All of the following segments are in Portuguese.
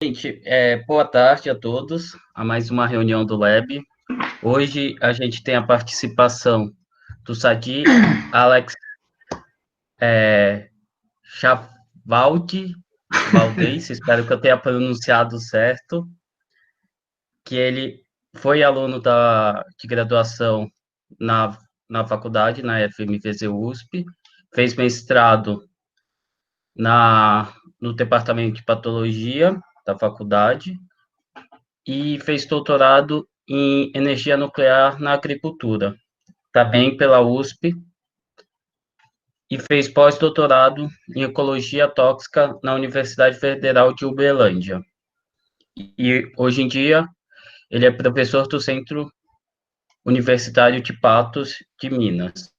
Gente, boa tarde a todos, a mais uma reunião do Lab. Hoje a gente tem a participação do Sadi Alex Chavaldi Valdez, espero que eu tenha pronunciado certo, que ele foi aluno de graduação na faculdade, na FMVZ USP, fez mestrado no departamento de patologia da faculdade, e fez doutorado em energia nuclear na agricultura, também pela USP, e fez pós-doutorado em ecologia tóxica na Universidade Federal de Uberlândia. E hoje em dia ele é professor do Centro Universitário de Patos de Minas.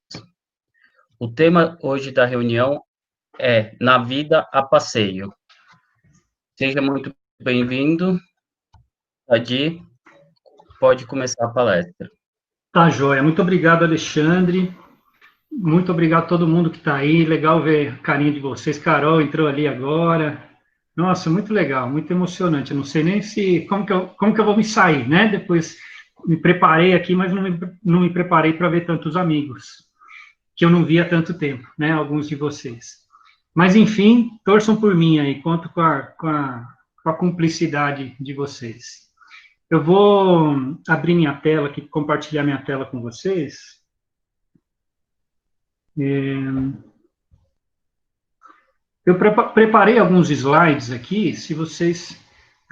O tema hoje da reunião é Na Vida a Passeio. Seja muito bem-vindo, Adi, pode começar a palestra. Tá, joia. Muito obrigado, Alexandre. Muito obrigado a todo mundo que está aí. Legal ver a carinha de vocês. Carol entrou ali agora. Nossa, muito legal, muito emocionante. Eu não sei nem como que eu vou me sair, né? Depois me preparei aqui, mas não me preparei para ver tantos amigos que eu não via há tanto tempo, né? Alguns de vocês. Mas, enfim, torçam por mim aí. Conto com a cumplicidade de vocês. Eu vou abrir minha tela aqui, compartilhar minha tela com vocês. Eu preparei alguns slides aqui, se vocês...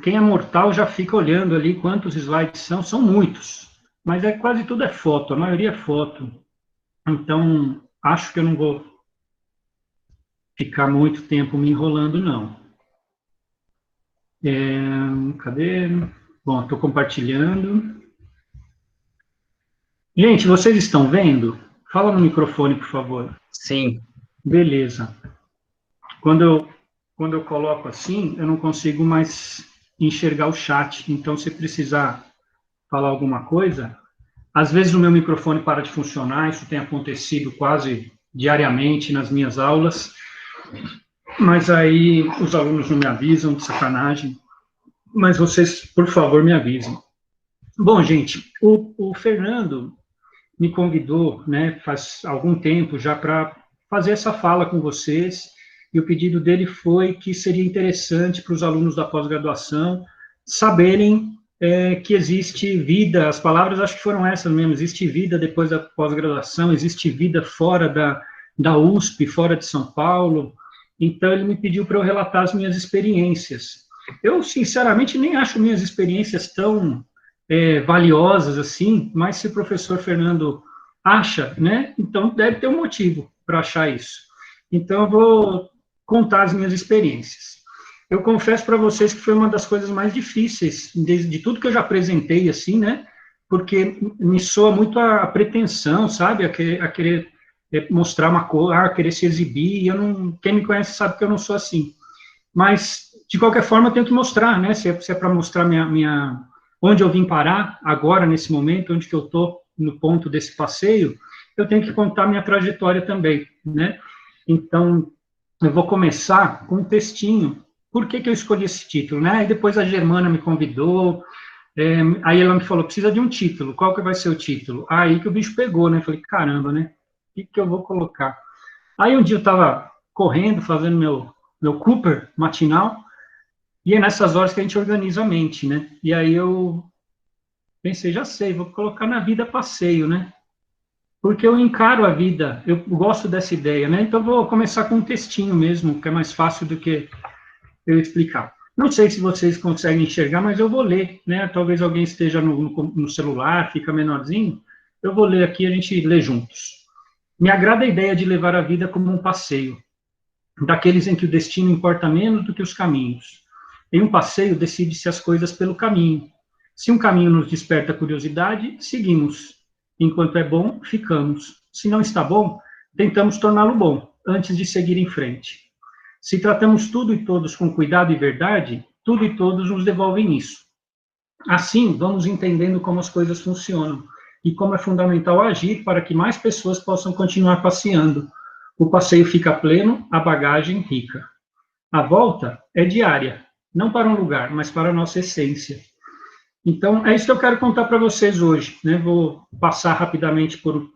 Quem é mortal já fica olhando ali quantos slides são muitos, mas quase tudo é foto, a maioria é foto. Então, acho que eu não vou ficar muito tempo me enrolando, não. Cadê? Bom, estou compartilhando. Gente, vocês estão vendo? Fala no microfone, por favor. Sim. Beleza. Quando eu coloco assim, eu não consigo mais enxergar o chat. Então, se precisar falar alguma coisa, às vezes o meu microfone para de funcionar, isso tem acontecido quase diariamente nas minhas aulas, mas aí os alunos não me avisam, de sacanagem. Mas vocês, por favor, me avisem. Bom, gente, o Fernando me convidou, né, faz algum tempo já para fazer essa fala com vocês, e o pedido dele foi que seria interessante para os alunos da pós-graduação saberem que existe vida, as palavras acho que foram essas mesmo, existe vida depois da pós-graduação, existe vida fora da USP, fora de São Paulo. Então ele me pediu para eu relatar as minhas experiências. Eu, sinceramente, nem acho minhas experiências tão valiosas assim, mas se o professor Fernando acha, né, então deve ter um motivo para achar isso. Então eu vou contar as minhas experiências. Eu confesso para vocês que foi uma das coisas mais difíceis de tudo que eu já apresentei, assim, né, porque me soa muito a pretensão, sabe, a querer mostrar uma coisa, a querer se exibir, e quem me conhece sabe que eu não sou assim. Mas, de qualquer forma, eu tenho que mostrar, né, se é para mostrar onde eu vim parar, agora, nesse momento, onde que eu estou no ponto desse passeio, eu tenho que contar minha trajetória também, né? Então, eu vou começar com um textinho. Por que eu escolhi esse título, né? Aí depois a Germana me convidou, aí ela me falou, precisa de um título, qual que vai ser o título? Aí que o bicho pegou, né? Falei, caramba, né? O que eu vou colocar? Aí um dia eu estava correndo, fazendo meu Cooper matinal, e é nessas horas que a gente organiza a mente, né? E aí eu pensei, já sei, vou colocar Na Vida Passeio, né? Porque eu encaro a vida, eu gosto dessa ideia, né? Então, vou começar com um textinho mesmo, que é mais fácil do que eu explicar. Não sei se vocês conseguem enxergar, mas eu vou ler, né? Talvez alguém esteja no celular, fica menorzinho. Eu vou ler aqui, a gente lê juntos. Me agrada a ideia de levar a vida como um passeio, daqueles em que o destino importa menos do que os caminhos. Em um passeio, decide-se as coisas pelo caminho. Se um caminho nos desperta curiosidade, seguimos. Enquanto é bom, ficamos. Se não está bom, tentamos torná-lo bom, antes de seguir em frente. Se tratamos tudo e todos com cuidado e verdade, tudo e todos nos devolvem isso. Assim, vamos entendendo como as coisas funcionam e como é fundamental agir para que mais pessoas possam continuar passeando. O passeio fica pleno, a bagagem rica. A volta é diária, não para um lugar, mas para a nossa essência. Então, é isso que eu quero contar para vocês hoje, né? Vou passar rapidamente por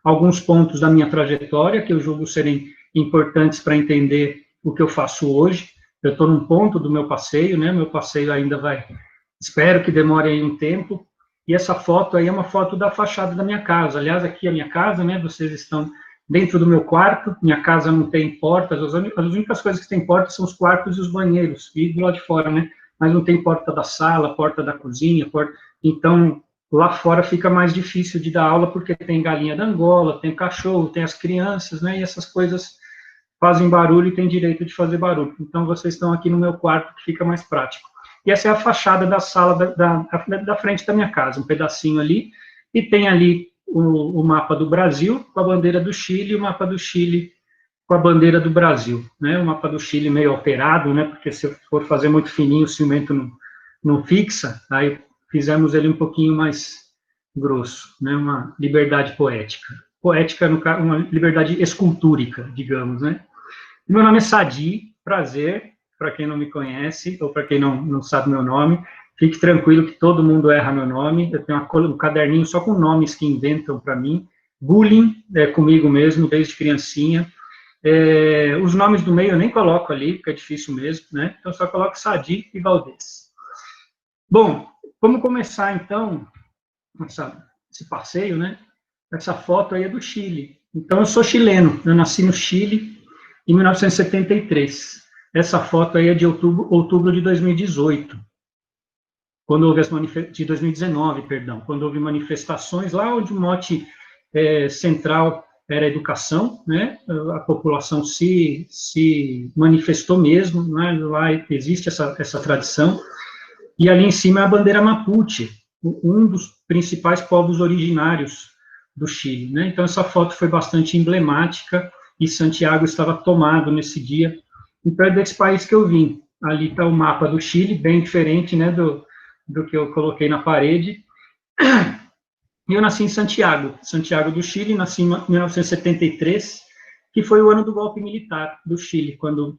alguns pontos da minha trajetória, que eu julgo serem importantes para entender o que eu faço hoje. Eu estou num ponto do meu passeio, né? Meu passeio ainda vai, espero que demore aí um tempo. E essa foto aí é uma foto da fachada da minha casa. Aliás, aqui é a minha casa, né? Vocês estão dentro do meu quarto. Minha casa não tem portas. As únicas coisas que tem portas são os quartos e os banheiros. E do lado de fora, né? Mas não tem porta da sala, porta da cozinha, porta... Então, lá fora fica mais difícil de dar aula, porque tem galinha da Angola, tem cachorro, tem as crianças, né? E essas coisas fazem barulho e tem direito de fazer barulho. Então, vocês estão aqui no meu quarto, que fica mais prático. E essa é a fachada da sala da frente da minha casa, um pedacinho ali, e tem ali o mapa do Brasil, com a bandeira do Chile, e o mapa do Chile com a bandeira do Brasil, né? O mapa do Chile meio alterado, né? Porque se for fazer muito fininho, o cimento não fixa, aí fizemos ele um pouquinho mais grosso, né? Uma liberdade poética. Poética, no caso, uma liberdade escultúrica, digamos, né? Meu nome é Sadi, prazer, para quem não me conhece, ou para quem não sabe meu nome, fique tranquilo que todo mundo erra meu nome, eu tenho um caderninho só com nomes que inventam para mim, bullying comigo mesmo, desde criancinha. Os nomes do meio eu nem coloco ali, porque é difícil mesmo, né? Então, só coloco Sadi e Valdez. Bom, vamos começar, então, esse passeio, né? Essa foto aí é do Chile. Então, eu sou chileno, eu nasci no Chile em 1973. Essa foto aí é de outubro de 2018, quando houve de 2019, perdão, quando houve manifestações lá onde o mote central era a educação, né? A população se manifestou mesmo, né? Lá existe essa tradição, e ali em cima é a bandeira Mapuche, um dos principais povos originários do Chile, né? Então essa foto foi bastante emblemática, e Santiago estava tomado nesse dia, então é desse país que eu vim. Ali está o mapa do Chile, bem diferente, né, do que eu coloquei na parede. E eu nasci em Santiago do Chile, nasci em 1973, que foi o ano do golpe militar do Chile, quando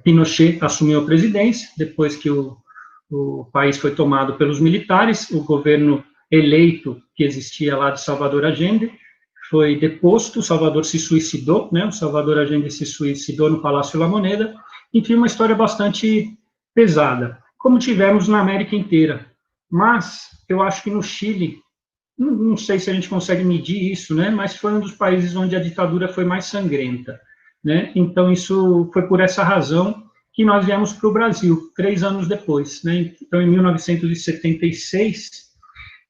Pinochet assumiu a presidência, depois que o país foi tomado pelos militares, o governo eleito que existia lá de Salvador Allende foi deposto, Salvador se suicidou, né? O Salvador Allende se suicidou no Palácio La Moneda, enfim, uma história bastante pesada, como tivemos na América inteira. Mas eu acho que no Chile, não sei se a gente consegue medir isso, né? Mas foi um dos países onde a ditadura foi mais sangrenta, né? Então isso foi por essa razão que nós viemos para o Brasil 3 anos depois, né? Então em 1976,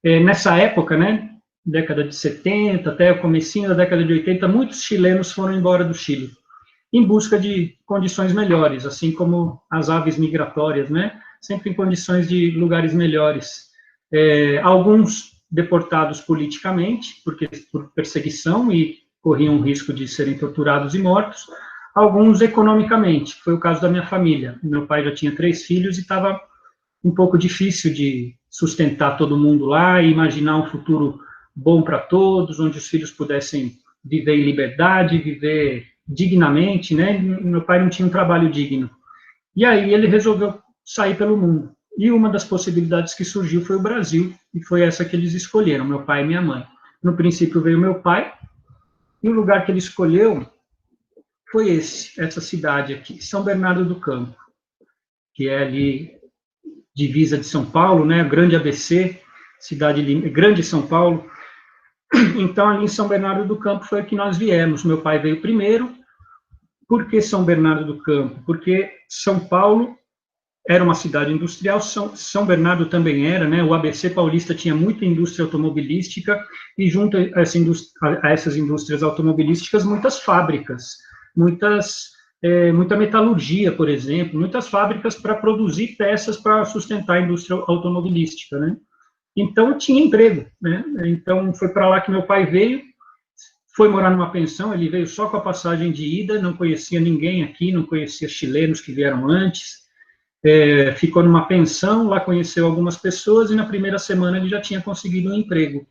nessa época, né? Década de 70 até o comecinho da década de 80, muitos chilenos foram embora do Chile em busca de condições melhores, assim como as aves migratórias, né? Sempre em condições de lugares melhores. Alguns deportados politicamente, porque por perseguição e corriam o risco de serem torturados e mortos, alguns economicamente, foi o caso da minha família. Meu pai já tinha 3 filhos e estava um pouco difícil de sustentar todo mundo lá e imaginar um futuro bom para todos, onde os filhos pudessem viver em liberdade, viver dignamente, né? Meu pai não tinha um trabalho digno. E aí ele resolveu sair pelo mundo. E uma das possibilidades que surgiu foi o Brasil, e foi essa que eles escolheram, meu pai e minha mãe. No princípio veio meu pai, e o lugar que ele escolheu foi essa cidade aqui, São Bernardo do Campo, que é ali divisa de São Paulo, né? Grande ABC, cidade grande São Paulo. Então, ali em São Bernardo do Campo foi que nós viemos. Meu pai veio primeiro. Por que São Bernardo do Campo? Porque São Paulo era uma cidade industrial, São Bernardo também era, né? O ABC paulista tinha muita indústria automobilística e junto a essas indústrias automobilísticas, muitas fábricas, muita metalurgia, por exemplo, muitas fábricas para produzir peças para sustentar a indústria automobilística, né? Então, tinha emprego, né? Então, foi para lá que meu pai veio, foi morar numa pensão, ele veio só com a passagem de ida, não conhecia ninguém aqui, não conhecia chilenos que vieram antes, ficou numa pensão, lá conheceu algumas pessoas, e na primeira semana ele já tinha conseguido um emprego.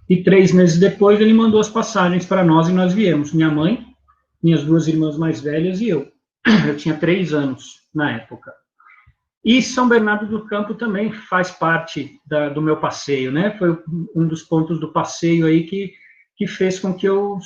E 3 meses depois, ele mandou as passagens para nós, e nós viemos, minha mãe, minhas 2 irmãs mais velhas e eu. Eu tinha 3 anos na época. E São Bernardo do Campo também faz parte do meu passeio, né? Foi um dos pontos do passeio aí que fez com que eu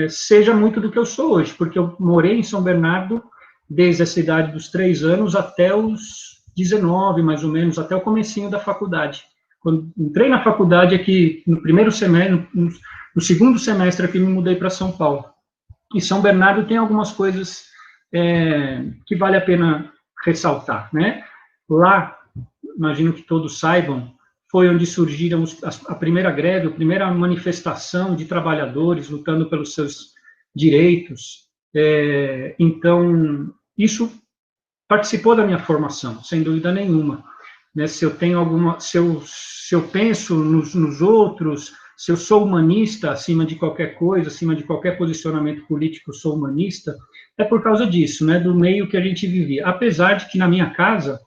seja muito do que eu sou hoje, porque eu morei em São Bernardo desde a idade dos 3 anos até os 19, mais ou menos, até o comecinho da faculdade. Quando entrei na faculdade aqui, no primeiro semestre, no segundo semestre aqui, me mudei para São Paulo. E São Bernardo tem algumas coisas que vale a pena ressaltar, né? Lá, imagino que todos saibam, foi onde surgiram a primeira greve, a primeira manifestação de trabalhadores lutando pelos seus direitos. Então, isso participou da minha formação, sem dúvida nenhuma. Né? Se eu tenho se eu penso nos outros, se eu sou humanista acima de qualquer coisa, acima de qualquer posicionamento político, eu sou humanista, é por causa disso, né, do meio que a gente vivia. Apesar de que na minha casa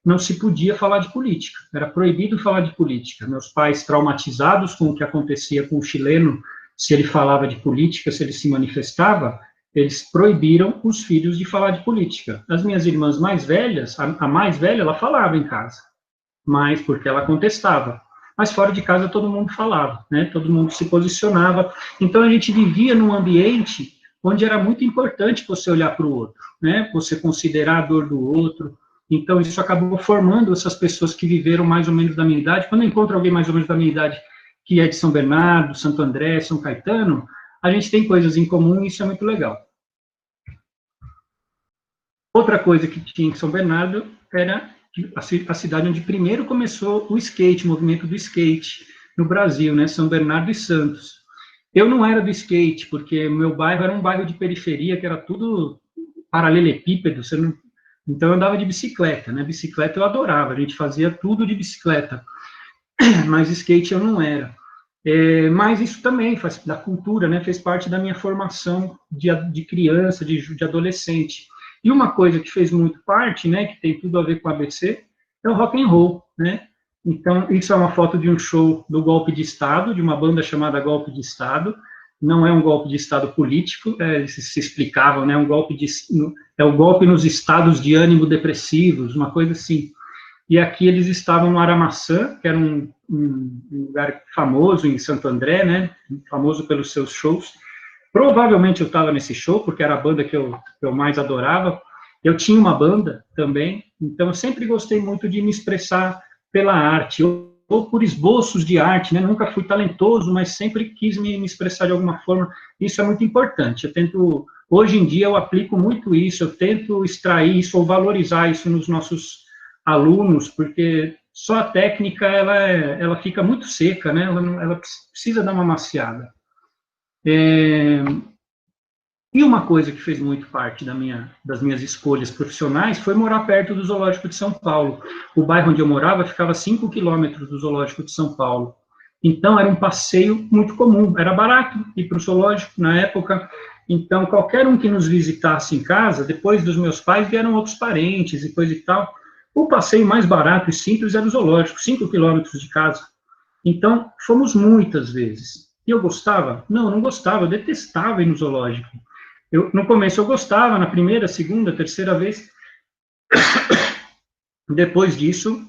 não se podia falar de política, era proibido falar de política. Meus pais, traumatizados com o que acontecia com o chileno, se ele falava de política, se ele se manifestava, eles proibiram os filhos de falar de política. As minhas irmãs mais velhas, a mais velha, ela falava em casa, mas porque ela contestava. Mas fora de casa todo mundo falava, né? Todo mundo se posicionava. Então a gente vivia num ambiente onde era muito importante você olhar para o outro, né? Você considerar a dor do outro. Então isso acabou formando essas pessoas que viveram mais ou menos da minha idade. Quando eu encontro alguém mais ou menos da minha idade que é de São Bernardo, Santo André, São Caetano, a gente tem coisas em comum e isso é muito legal. Outra coisa que tinha em São Bernardo era a cidade onde primeiro começou o skate, o movimento do skate no Brasil, né, São Bernardo e Santos. Eu não era do skate, porque meu bairro era um bairro de periferia, que era tudo paralelepípedo, então eu andava de bicicleta, né, bicicleta eu adorava, a gente fazia tudo de bicicleta, mas skate eu não era. Mas isso também faz da cultura, né, fez parte da minha formação de criança, de adolescente. E uma coisa que fez muito parte, né, que tem tudo a ver com o ABC, é o rock and roll, né? Então, isso é uma foto de um show do Golpe de Estado, de uma banda chamada Golpe de Estado. Não é um golpe de Estado político, eles se explicavam, né? É o golpe nos estados de ânimo depressivos, uma coisa assim. E aqui eles estavam no Aramaçã, que era um lugar famoso em Santo André, né? Famoso pelos seus shows. Provavelmente eu estava nesse show, porque era a banda que eu mais adorava. Eu tinha uma banda também, então eu sempre gostei muito de me expressar pela arte, ou por esboços de arte, né? Nunca fui talentoso, mas sempre quis me expressar de alguma forma. Isso é muito importante. Hoje em dia eu aplico muito isso, eu tento extrair isso ou valorizar isso nos nossos alunos, porque só a técnica ela fica muito seca, né? Ela precisa dar uma maciada. E uma coisa que fez muito parte das minhas escolhas profissionais foi morar perto do Zoológico de São Paulo. O bairro onde eu morava ficava 5 quilômetros do Zoológico de São Paulo. Então, era um passeio muito comum. Era barato ir para o zoológico na época. Então, qualquer um que nos visitasse em casa, depois dos meus pais, vieram outros parentes e coisa e tal. O passeio mais barato e simples era o zoológico, 5 quilômetros de casa. Então, fomos muitas vezes. E eu gostava? Não gostava, eu detestava ir no zoológico. No começo eu gostava, na primeira, segunda, terceira vez. Depois disso,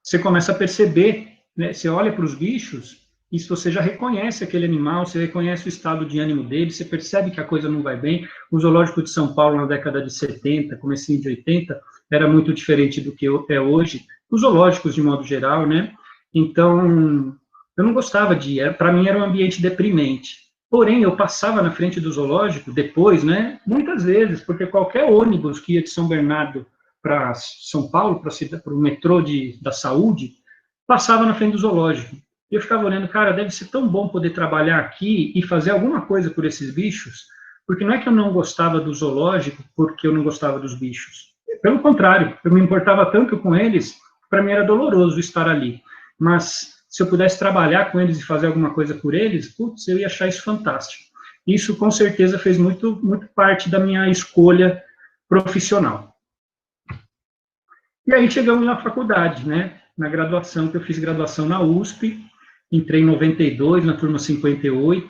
você começa a perceber, né, você olha para os bichos, e se você já reconhece aquele animal, você reconhece o estado de ânimo dele, você percebe que a coisa não vai bem. O Zoológico de São Paulo, na década de 70, comecinho de 80, era muito diferente do que é hoje. Os zoológicos, de modo geral, né? Então, eu não gostava de ir, para mim era um ambiente deprimente. Porém, eu passava na frente do zoológico depois, né, muitas vezes, porque qualquer ônibus que ia de São Bernardo para São Paulo, para o metrô da saúde, passava na frente do zoológico. E eu ficava olhando, cara, deve ser tão bom poder trabalhar aqui e fazer alguma coisa por esses bichos, porque não é que eu não gostava do zoológico porque eu não gostava dos bichos. Pelo contrário, eu me importava tanto com eles, para mim era doloroso estar ali. Mas se eu pudesse trabalhar com eles e fazer alguma coisa por eles, putz, eu ia achar isso fantástico. Isso, com certeza, fez muito parte da minha escolha profissional. E aí chegamos na faculdade, né? Na graduação, que eu fiz graduação na USP, entrei em 92, na turma 58,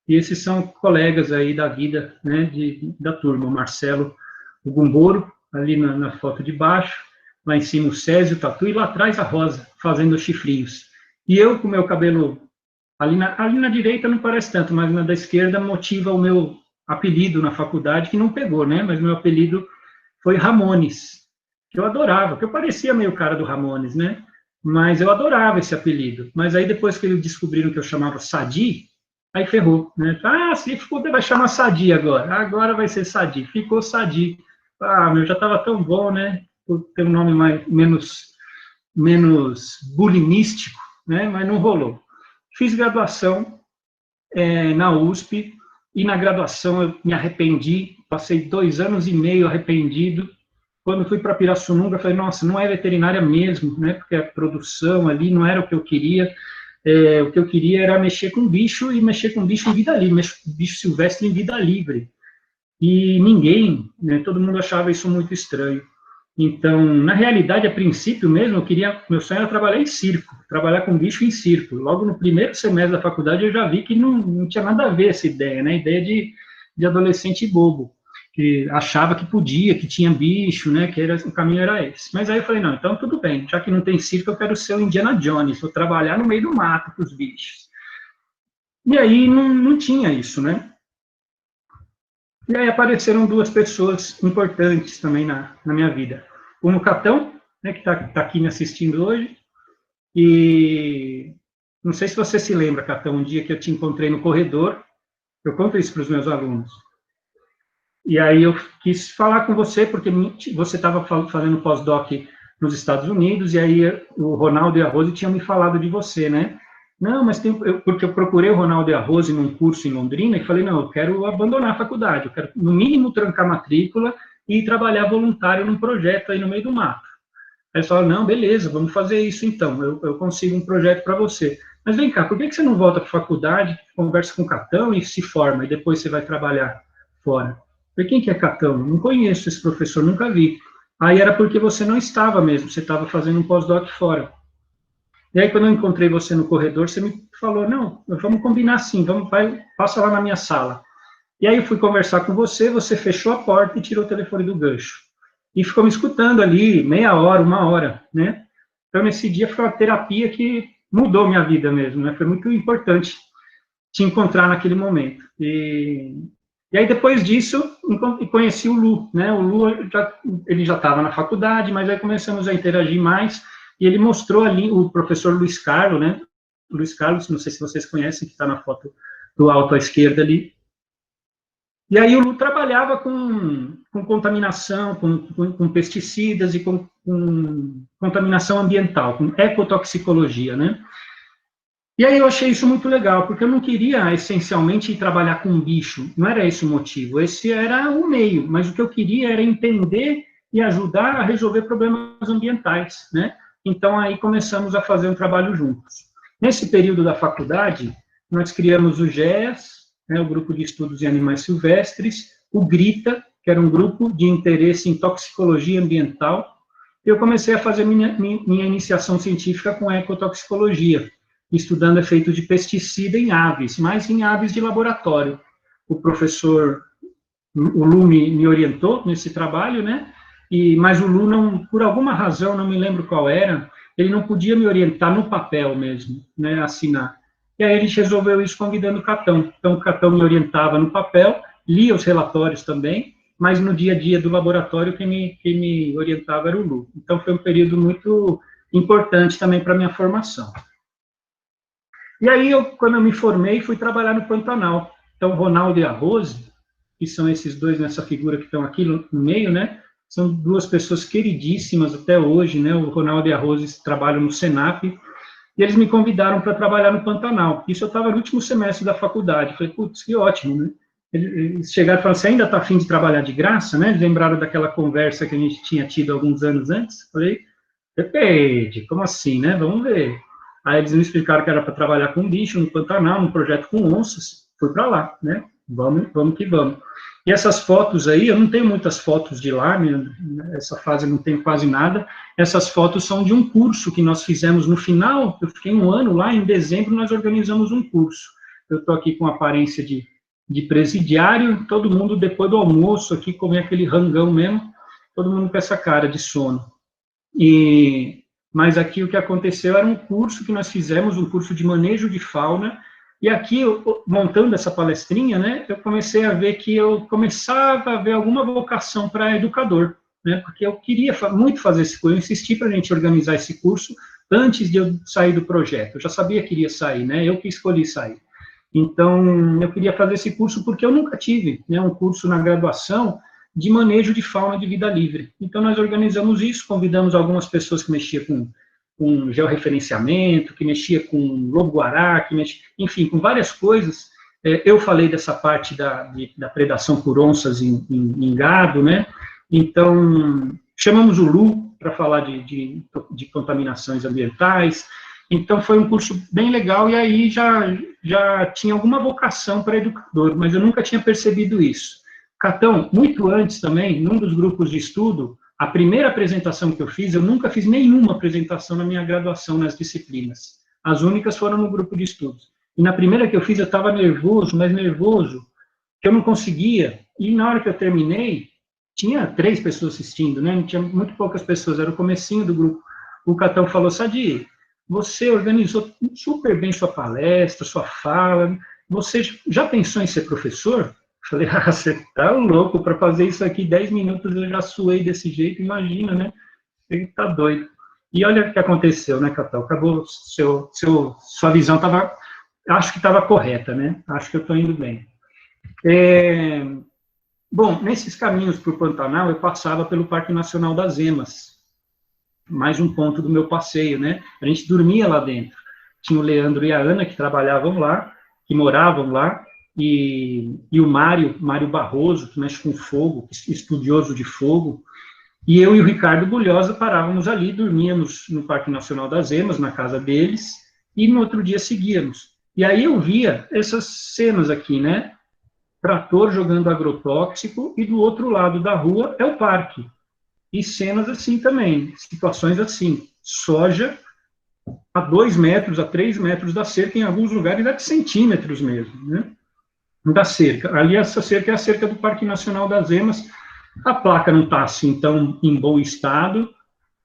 e esses são colegas aí da vida, né, da turma, o Marcelo, o Gumboro, ali na foto de baixo, lá em cima o Césio, o Tatu, e lá atrás a Rosa, fazendo os chifrinhos. E eu com o meu cabelo, ali na direita não parece tanto, mas na da esquerda motiva o meu apelido na faculdade, que não pegou, né? Mas meu apelido foi Ramones, que eu adorava, que eu parecia meio cara do Ramones, né? Mas eu adorava esse apelido. Mas aí depois que eles descobriram que eu chamava Sadi, aí ferrou, né? Ah, se fuder, vai chamar Sadi agora vai ser Sadi. Ficou Sadi. Ah, meu, já estava tão bom, né? Por ter um nome menos bulinístico, né? Mas não rolou. Fiz graduação na USP, e na graduação eu me arrependi, passei 2 anos e meio arrependido. Quando fui para Pirassununga, falei, nossa, não é veterinária mesmo, né? Porque a produção ali não era o que eu queria. O que eu queria era mexer com bicho, e mexer com bicho em vida livre, bicho silvestre em vida livre. E ninguém, né, todo mundo achava isso muito estranho. Então, na realidade, a princípio mesmo, meu sonho era trabalhar em circo, trabalhar com bicho em circo. Logo no primeiro semestre da faculdade, eu já vi que não tinha nada a ver essa ideia, né? Ideia de adolescente bobo, que achava que podia, que tinha bicho, né? O caminho era esse. Mas aí eu falei, não, então tudo bem, já que não tem circo, eu quero ser o Indiana Jones, vou trabalhar no meio do mato com os bichos. E aí não tinha isso, né? E aí apareceram 2 pessoas importantes também na minha vida. O Catão, né, que está aqui me assistindo hoje, e não sei se você se lembra, Catão, um dia que eu te encontrei no corredor, eu conto isso para os meus alunos. E aí eu quis falar com você, porque você estava fazendo pós-doc nos Estados Unidos, e aí o Ronaldo e a Rose tinham me falado de você, né? Não, mas porque eu procurei o Ronaldo e a Rose num curso em Londrina e falei, não, eu quero abandonar a faculdade, eu quero, no mínimo, trancar a matrícula e trabalhar voluntário num projeto aí no meio do mato. Aí eles falaram, não, beleza, vamos fazer isso então, eu consigo um projeto para você. Mas vem cá, por que você não volta para a faculdade, conversa com o Catão e se forma, e depois você vai trabalhar fora? Eu falei, quem que é Catão? Não conheço esse professor, nunca vi. Aí era porque você não estava mesmo, você estava fazendo um pós-doc fora. E aí, quando eu encontrei você no corredor, você me falou, não, vamos combinar assim, passa lá na minha sala. E aí eu fui conversar com você, você fechou a porta e tirou o telefone do gancho. E ficou me escutando ali, meia hora, 1 hora, né? Então, nesse dia, foi uma terapia que mudou minha vida mesmo, né? Foi muito importante te encontrar naquele momento. E aí, depois disso, conheci o Lu, né? O Lu, ele já estava na faculdade, mas aí começamos a interagir mais, e ele mostrou ali o professor Luiz Carlos, né? Luiz Carlos, não sei se vocês conhecem, que está na foto do alto à esquerda ali. E aí o Lu trabalhava com contaminação, com pesticidas e com contaminação ambiental, com ecotoxicologia, né? E aí eu achei isso muito legal, porque eu não queria, essencialmente, ir trabalhar com bicho, não era esse o motivo, esse era o meio, mas o que eu queria era entender e ajudar a resolver problemas ambientais, né? Então, aí começamos a fazer um trabalho juntos. Nesse período da faculdade, nós criamos o GES, né, o Grupo de Estudos em Animais Silvestres, o GRITA, que era um grupo de interesse em toxicologia ambiental, e eu comecei a fazer minha iniciação científica com ecotoxicologia, estudando efeitos de pesticida em aves, mas em aves de laboratório. O professor, o Lu me orientou nesse trabalho, né? Mas o Lu, não, por alguma razão, não me lembro qual era, ele não podia me orientar no papel mesmo, né, assinar. E aí ele resolveu isso convidando o Catão. Então, o Catão me orientava no papel, lia os relatórios também, mas no dia a dia do laboratório, quem me orientava era o Lu. Então, foi um período muito importante também para a minha formação. E aí, quando eu me formei, fui trabalhar no Pantanal. Então, Ronaldo e a Rose, que são esses 2 nessa figura que estão aqui no meio, né? São 2 pessoas queridíssimas até hoje, né? O Ronaldo e a Rose trabalham no Senap, e eles me convidaram para trabalhar no Pantanal. Isso eu estava no último semestre da faculdade. Falei, putz, que ótimo, né? Eles chegaram e falaram, você ainda está afim de trabalhar de graça, né? Eles lembraram daquela conversa que a gente tinha tido alguns anos antes. Falei, depende, como assim, né? Vamos ver. Aí eles me explicaram que era para trabalhar com bicho no Pantanal, num projeto com onças. Fui para lá, né? Vamos que vamos. E essas fotos aí, eu não tenho muitas fotos de lá, essa fase eu não tenho quase nada. Essas fotos são de um curso que nós fizemos no final, eu fiquei 1 ano lá, em dezembro nós organizamos um curso. Eu estou aqui com aparência de presidiário, todo mundo depois do almoço aqui, comer aquele rangão mesmo. todo mundo com essa cara de sono. Mas aqui o que aconteceu era um curso que nós fizemos, um curso de manejo de fauna, e aqui, montando essa palestrinha, né, eu comecei a ver que eu começava a ver alguma vocação para educador, né, porque eu queria muito fazer esse curso, eu insisti para a gente organizar esse curso antes de eu sair do projeto, eu já sabia que iria sair, né, eu que escolhi sair. Então, eu queria fazer esse curso porque eu nunca tive, né, um curso na graduação de manejo de fauna de vida livre. Então, nós organizamos isso, convidamos algumas pessoas que mexiam com georreferenciamento, que mexia com lobo-guará, enfim, com várias coisas. Eu falei dessa parte da predação por onças em gado, né? Então, chamamos o Lu para falar de contaminações ambientais. Então, foi um curso bem legal, e aí já tinha alguma vocação para educador, mas eu nunca tinha percebido isso. Catão, muito antes também, num dos grupos de estudo, a primeira apresentação que eu fiz, eu nunca fiz nenhuma apresentação na minha graduação nas disciplinas. As únicas foram no grupo de estudos. E na primeira que eu fiz, eu estava nervoso, mas nervoso, que eu não conseguia. E na hora que eu terminei, tinha 3 pessoas assistindo, né? Tinha muito poucas pessoas, era o comecinho do grupo. O Catão falou: Sadi, você organizou super bem sua palestra, sua fala, você já pensou em ser professor? Falei: você tá louco, para fazer isso aqui 10 minutos eu já suei desse jeito, imagina, né? Ele tá doido. E olha o que aconteceu, né, Catão? Acabou, sua visão estava, acho que estava correta, né? Acho que eu estou indo bem. Bom, nesses caminhos para o Pantanal, eu passava pelo Parque Nacional das Emas, mais um ponto do meu passeio, né? A gente dormia lá dentro. Tinha o Leandro e a Ana, que trabalhavam lá, que moravam lá, e o Mário Barroso, que mexe com fogo, estudioso de fogo, e eu e o Ricardo Bulhosa parávamos ali, dormíamos no Parque Nacional das Emas, na casa deles, e no outro dia seguíamos. E aí eu via essas cenas aqui, né? Trator jogando agrotóxico, e do outro lado da rua é o parque. E cenas assim também, situações assim, soja a 2 metros, a 3 metros da cerca, em alguns lugares a de centímetros mesmo, né? Da cerca. Ali essa cerca é a cerca do Parque Nacional das Emas. A placa não está assim tão em bom estado,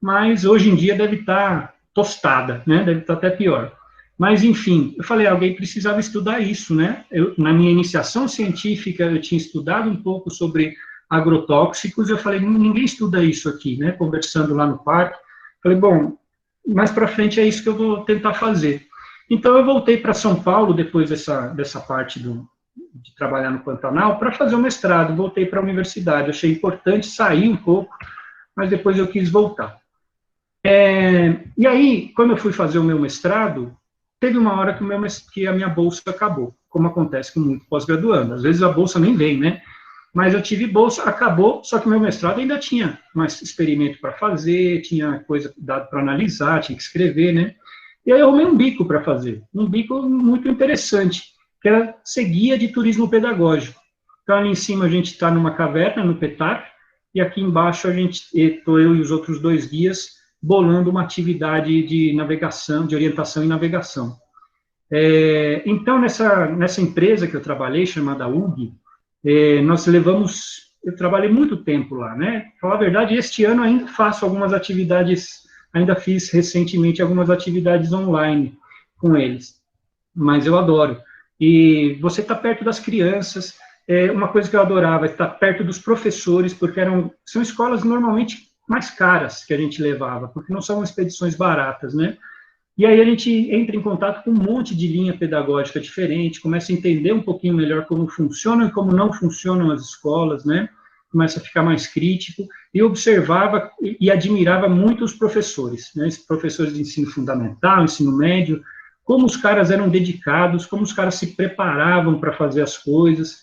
mas hoje em dia deve estar tostada, né? Deve estar até pior. Mas, enfim, eu falei, alguém precisava estudar isso, né? Na minha iniciação científica, eu tinha estudado um pouco sobre agrotóxicos, eu falei, ninguém estuda isso aqui, né? Conversando lá no parque. Falei, bom, mais para frente é isso que eu vou tentar fazer. Então, eu voltei para São Paulo, depois dessa parte de trabalhar no Pantanal, para fazer o mestrado. Voltei para a universidade. Achei importante sair um pouco, mas depois eu quis voltar. E aí, quando eu fui fazer o meu mestrado, teve uma hora que a minha bolsa acabou, como acontece com muito pós-graduando. Às vezes a bolsa nem vem, né? Mas eu tive bolsa, acabou, só que o meu mestrado ainda tinha mais experimento para fazer, tinha coisa dado para analisar, tinha que escrever, né? E aí eu arrumei um bico para fazer, um bico muito interessante, que era ser guia de turismo pedagógico. Então, ali em cima a gente está numa caverna, no Petar, e aqui embaixo estou eu e os outros 2 guias bolando uma atividade de navegação, de orientação e navegação. Então, nessa empresa que eu trabalhei, chamada UG, eu trabalhei muito tempo lá, né? Pra falar a verdade, este ano ainda faço algumas atividades, ainda fiz recentemente algumas atividades online com eles, mas eu adoro. E você está perto das crianças, uma coisa que eu adorava, estar perto dos professores, porque são escolas normalmente mais caras que a gente levava, porque não são expedições baratas, né? E aí a gente entra em contato com um monte de linha pedagógica diferente, começa a entender um pouquinho melhor como funcionam e como não funcionam as escolas, né? Começa a ficar mais crítico, e observava e admirava muito os professores, né? Os professores de ensino fundamental, ensino médio, como os caras eram dedicados, como os caras se preparavam para fazer as coisas,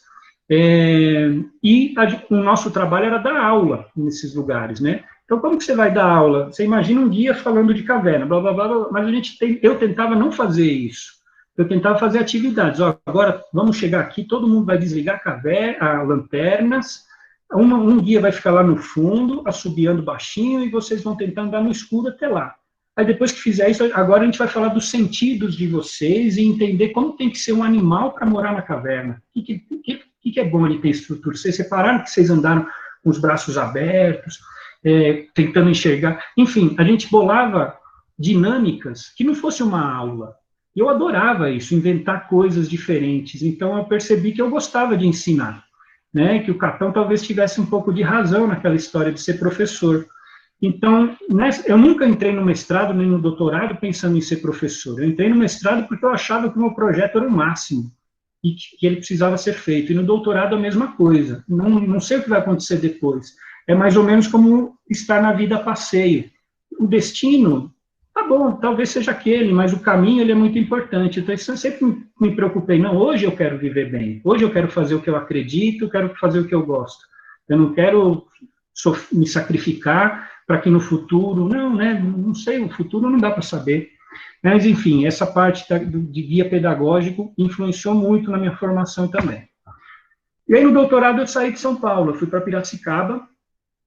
e o nosso trabalho era dar aula nesses lugares, né? Então, como que você vai dar aula? Você imagina um guia falando de caverna, blá, blá, blá, blá, mas eu tentava não fazer isso. Eu tentava fazer atividades. Agora, vamos chegar aqui, todo mundo vai desligar as lanternas, um guia vai ficar lá no fundo, assobiando baixinho, e vocês vão tentar andar no escuro até lá. Aí, depois que fizer isso, agora a gente vai falar dos sentidos de vocês e entender como tem que ser um animal para morar na caverna. O que é bom ele ter estrutura? Vocês separaram que vocês andaram com os braços abertos, tentando enxergar. Enfim, a gente bolava dinâmicas que não fosse uma aula. Eu adorava isso, inventar coisas diferentes. Então, eu percebi que eu gostava de ensinar, né? Que o Catão talvez tivesse um pouco de razão naquela história de ser professor. Então, eu nunca entrei no mestrado nem no doutorado pensando em ser professor. Eu entrei no mestrado porque eu achava que o meu projeto era o máximo e que ele precisava ser feito. E no doutorado a mesma coisa. Não sei o que vai acontecer depois. É mais ou menos como estar na vida a passeio. O destino, tá bom, talvez seja aquele, mas o caminho ele é muito importante. Então, eu sempre me preocupei. Não, hoje eu quero viver bem. Hoje eu quero fazer o que eu acredito, eu quero fazer o que eu gosto. Eu não quero me sacrificar para que no futuro... Não, né? Não sei, o futuro não dá para saber. Mas, enfim, essa parte de guia pedagógico influenciou muito na minha formação também. E aí, no doutorado, eu saí de São Paulo, eu fui para Piracicaba.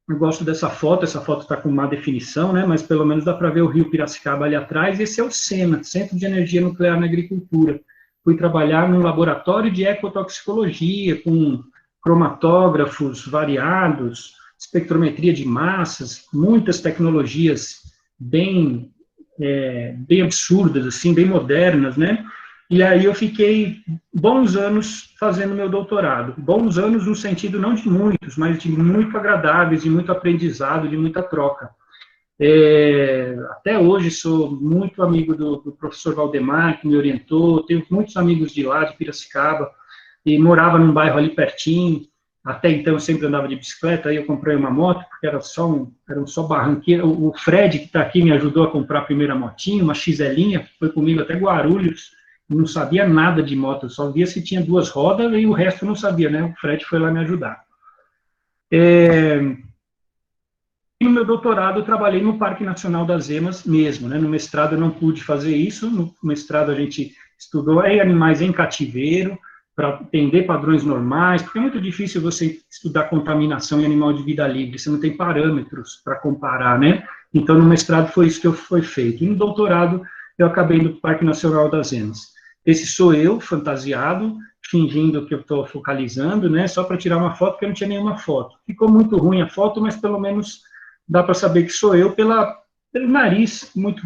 Eu gosto dessa foto está com má definição, né, mas pelo menos dá para ver o rio Piracicaba ali atrás. Esse é o SENA, Centro de Energia Nuclear na Agricultura. Fui trabalhar num laboratório de ecotoxicologia, com cromatógrafos variados, espectrometria de massas, muitas tecnologias bem absurdas, assim, bem modernas, né? E aí eu fiquei bons anos fazendo meu doutorado. Bons anos no sentido não de muitos, mas de muito agradáveis, de muito aprendizado, de muita troca. Até hoje sou muito amigo do professor Valdemar, que me orientou, tenho muitos amigos de lá, de Piracicaba, e morava num bairro ali pertinho. Até então eu sempre andava de bicicleta, aí eu comprei uma moto, porque eram só barranqueira. O Fred, que está aqui, me ajudou a comprar a primeira motinha, uma XLinha, foi comigo até Guarulhos, não sabia nada de moto, só via se tinha duas rodas e o resto eu não sabia, né? O Fred foi lá me ajudar. E no meu doutorado eu trabalhei no Parque Nacional das Emas mesmo, né? No mestrado eu não pude fazer isso, no mestrado a gente estudou animais em cativeiro, para entender padrões normais, porque é muito difícil você estudar contaminação em animal de vida livre, você não tem parâmetros para comparar, né? Então, no mestrado foi isso que foi feito. E no doutorado, eu acabei no Parque Nacional das Emas. Esse sou eu, fantasiado, fingindo que eu estou focalizando, né? Só para tirar uma foto, porque eu não tinha nenhuma foto. Ficou muito ruim a foto, mas pelo menos dá para saber que sou eu pelo nariz, muito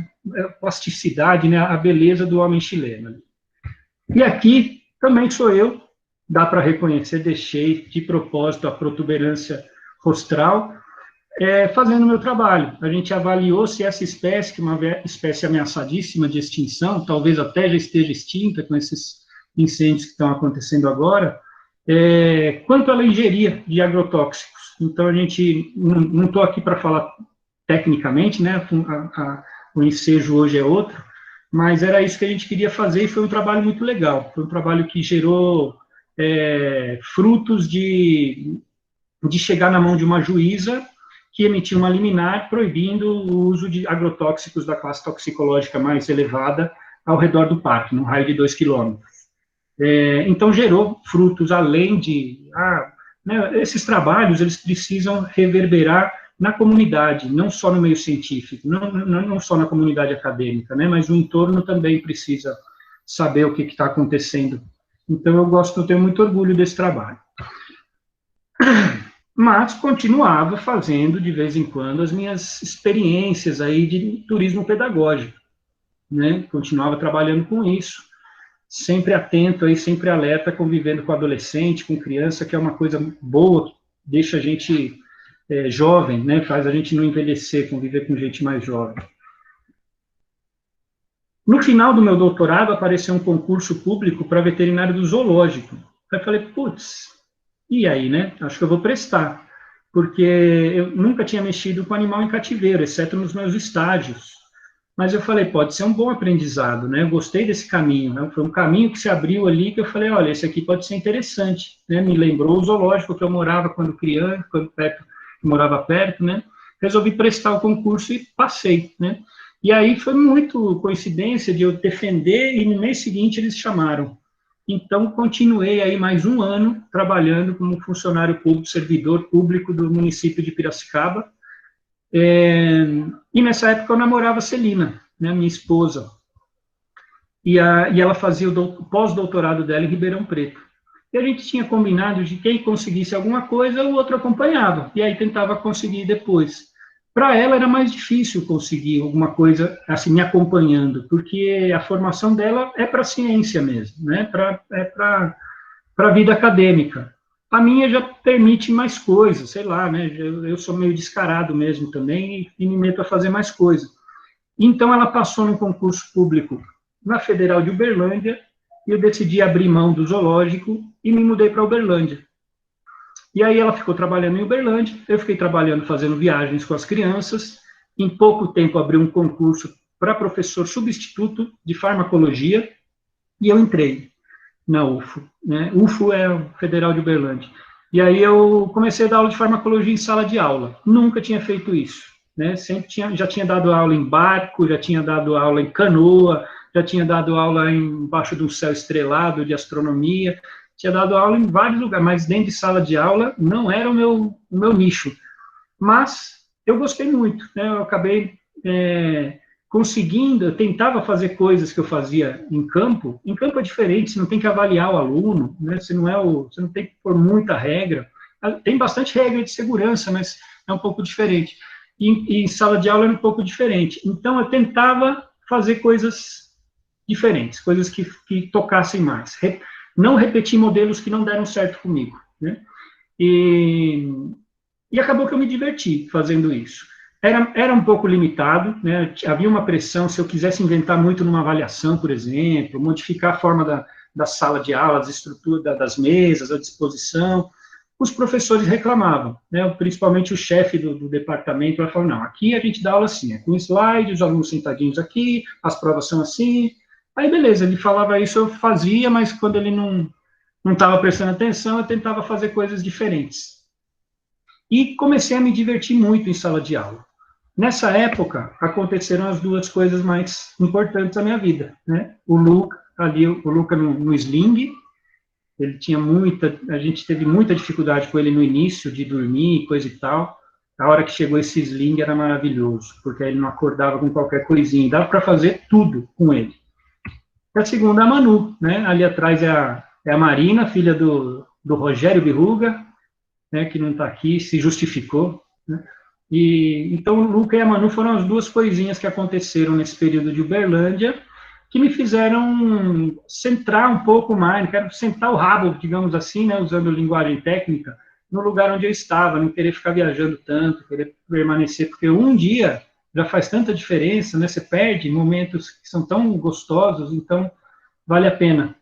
plasticidade, né? A beleza do homem chileno. E aqui também sou eu, dá para reconhecer, deixei de propósito a protuberância rostral, fazendo o meu trabalho. A gente avaliou se essa espécie, que é uma espécie ameaçadíssima de extinção, talvez até já esteja extinta com esses incêndios que estão acontecendo agora, quanto ela ingeria de agrotóxicos. Então, a gente, não estou aqui para falar tecnicamente, né, o ensejo hoje é outro, mas era isso que a gente queria fazer e foi um trabalho muito legal. Foi um trabalho que gerou frutos de chegar na mão de uma juíza que emitiu uma liminar proibindo o uso de agrotóxicos da classe toxicológica mais elevada ao redor do parque, num raio de 2 quilômetros. Então, gerou frutos além de... né, esses trabalhos, eles precisam reverberar na comunidade, não só no meio científico, não só na comunidade acadêmica, né, mas o entorno também precisa saber o que está acontecendo. Então, eu tenho muito orgulho desse trabalho. Mas continuava fazendo, de vez em quando, as minhas experiências aí de turismo pedagógico, né, continuava trabalhando com isso, sempre atento, aí, sempre alerta, convivendo com adolescente, com criança, que é uma coisa boa, deixa a gente... jovem, né, faz a gente não envelhecer, conviver com gente mais jovem. No final do meu doutorado, apareceu um concurso público para veterinário do zoológico. Aí eu falei, putz, e aí, né, acho que eu vou prestar, porque eu nunca tinha mexido com animal em cativeiro, exceto nos meus estágios. Mas eu falei, pode ser um bom aprendizado, né, eu gostei desse caminho, né? Foi um caminho que se abriu ali, que eu falei, olha, esse aqui pode ser interessante, né, me lembrou o zoológico que eu morava quando criança, morava perto, né, resolvi prestar o concurso e passei, né, e aí foi muito coincidência de eu defender e no mês seguinte eles chamaram. Então, continuei aí mais um ano trabalhando como funcionário público, servidor público do município de Piracicaba, e nessa época eu namorava a Celina, né, minha esposa, e ela fazia o pós-doutorado dela em Ribeirão Preto. E a gente tinha combinado de quem conseguisse alguma coisa, o outro acompanhava, e aí tentava conseguir depois. Para ela era mais difícil conseguir alguma coisa assim me acompanhando, porque a formação dela é para ciência mesmo, né? Para a vida acadêmica. A minha já permite mais coisas, sei lá, né? Eu sou meio descarado mesmo também e me meto a fazer mais coisas. Então, ela passou no concurso público na Federal de Uberlândia e eu decidi abrir mão do zoológico e me mudei para Uberlândia. E aí ela ficou trabalhando em Uberlândia, eu fiquei trabalhando, fazendo viagens com as crianças. Em pouco tempo, abri um concurso para professor substituto de farmacologia e eu entrei na UFO, né? UFO é o Federal de Uberlândia. E aí eu comecei a dar aula de farmacologia em sala de aula. Nunca tinha feito isso, né? Já tinha dado aula em barco, já tinha dado aula em canoa, já tinha dado aula embaixo de um céu estrelado de astronomia, tinha dado aula em vários lugares, mas dentro de sala de aula não era o meu nicho. Mas eu gostei muito, né? Eu acabei conseguindo, eu tentava fazer coisas que eu fazia em campo é diferente, você não tem que avaliar o aluno, né? Você não tem que pôr muita regra, tem bastante regra de segurança, mas é um pouco diferente. E em sala de aula é um pouco diferente. Então, eu tentava fazer coisas diferentes, coisas que tocassem mais. Não repetir modelos que não deram certo comigo, né? E acabou que eu me diverti fazendo isso. Era um pouco limitado, né? Havia uma pressão, se eu quisesse inventar muito numa avaliação, por exemplo, modificar a forma da sala de aula, das estruturas das mesas, a disposição, os professores reclamavam, né? Principalmente o chefe do departamento, ela falou, não, aqui a gente dá aula assim, é com slide, os alunos sentadinhos aqui, as provas são assim. Aí, beleza, ele falava isso, eu fazia, mas quando ele não estava prestando atenção, eu tentava fazer coisas diferentes. E comecei a me divertir muito em sala de aula. Nessa época, aconteceram as duas coisas mais importantes da minha vida, né? O Luca no sling, ele tinha a gente teve muita dificuldade com ele no início, de dormir, coisa e tal. A hora que chegou esse sling era maravilhoso, porque ele não acordava com qualquer coisinha, dava para fazer tudo com ele. E a segunda é a Manu, né? Ali atrás é a Marina, filha do Rogério Birruga, né, que não está aqui, se justificou, né? Então, o Luca e a Manu foram as duas coisinhas que aconteceram nesse período de Uberlândia, que me fizeram centrar um pouco mais, quero sentar o rabo, digamos assim, né, usando linguagem técnica, no lugar onde eu estava, não querer ficar viajando tanto, querer permanecer, porque um dia já faz tanta diferença, né, você perde momentos que são tão gostosos, então vale a pena.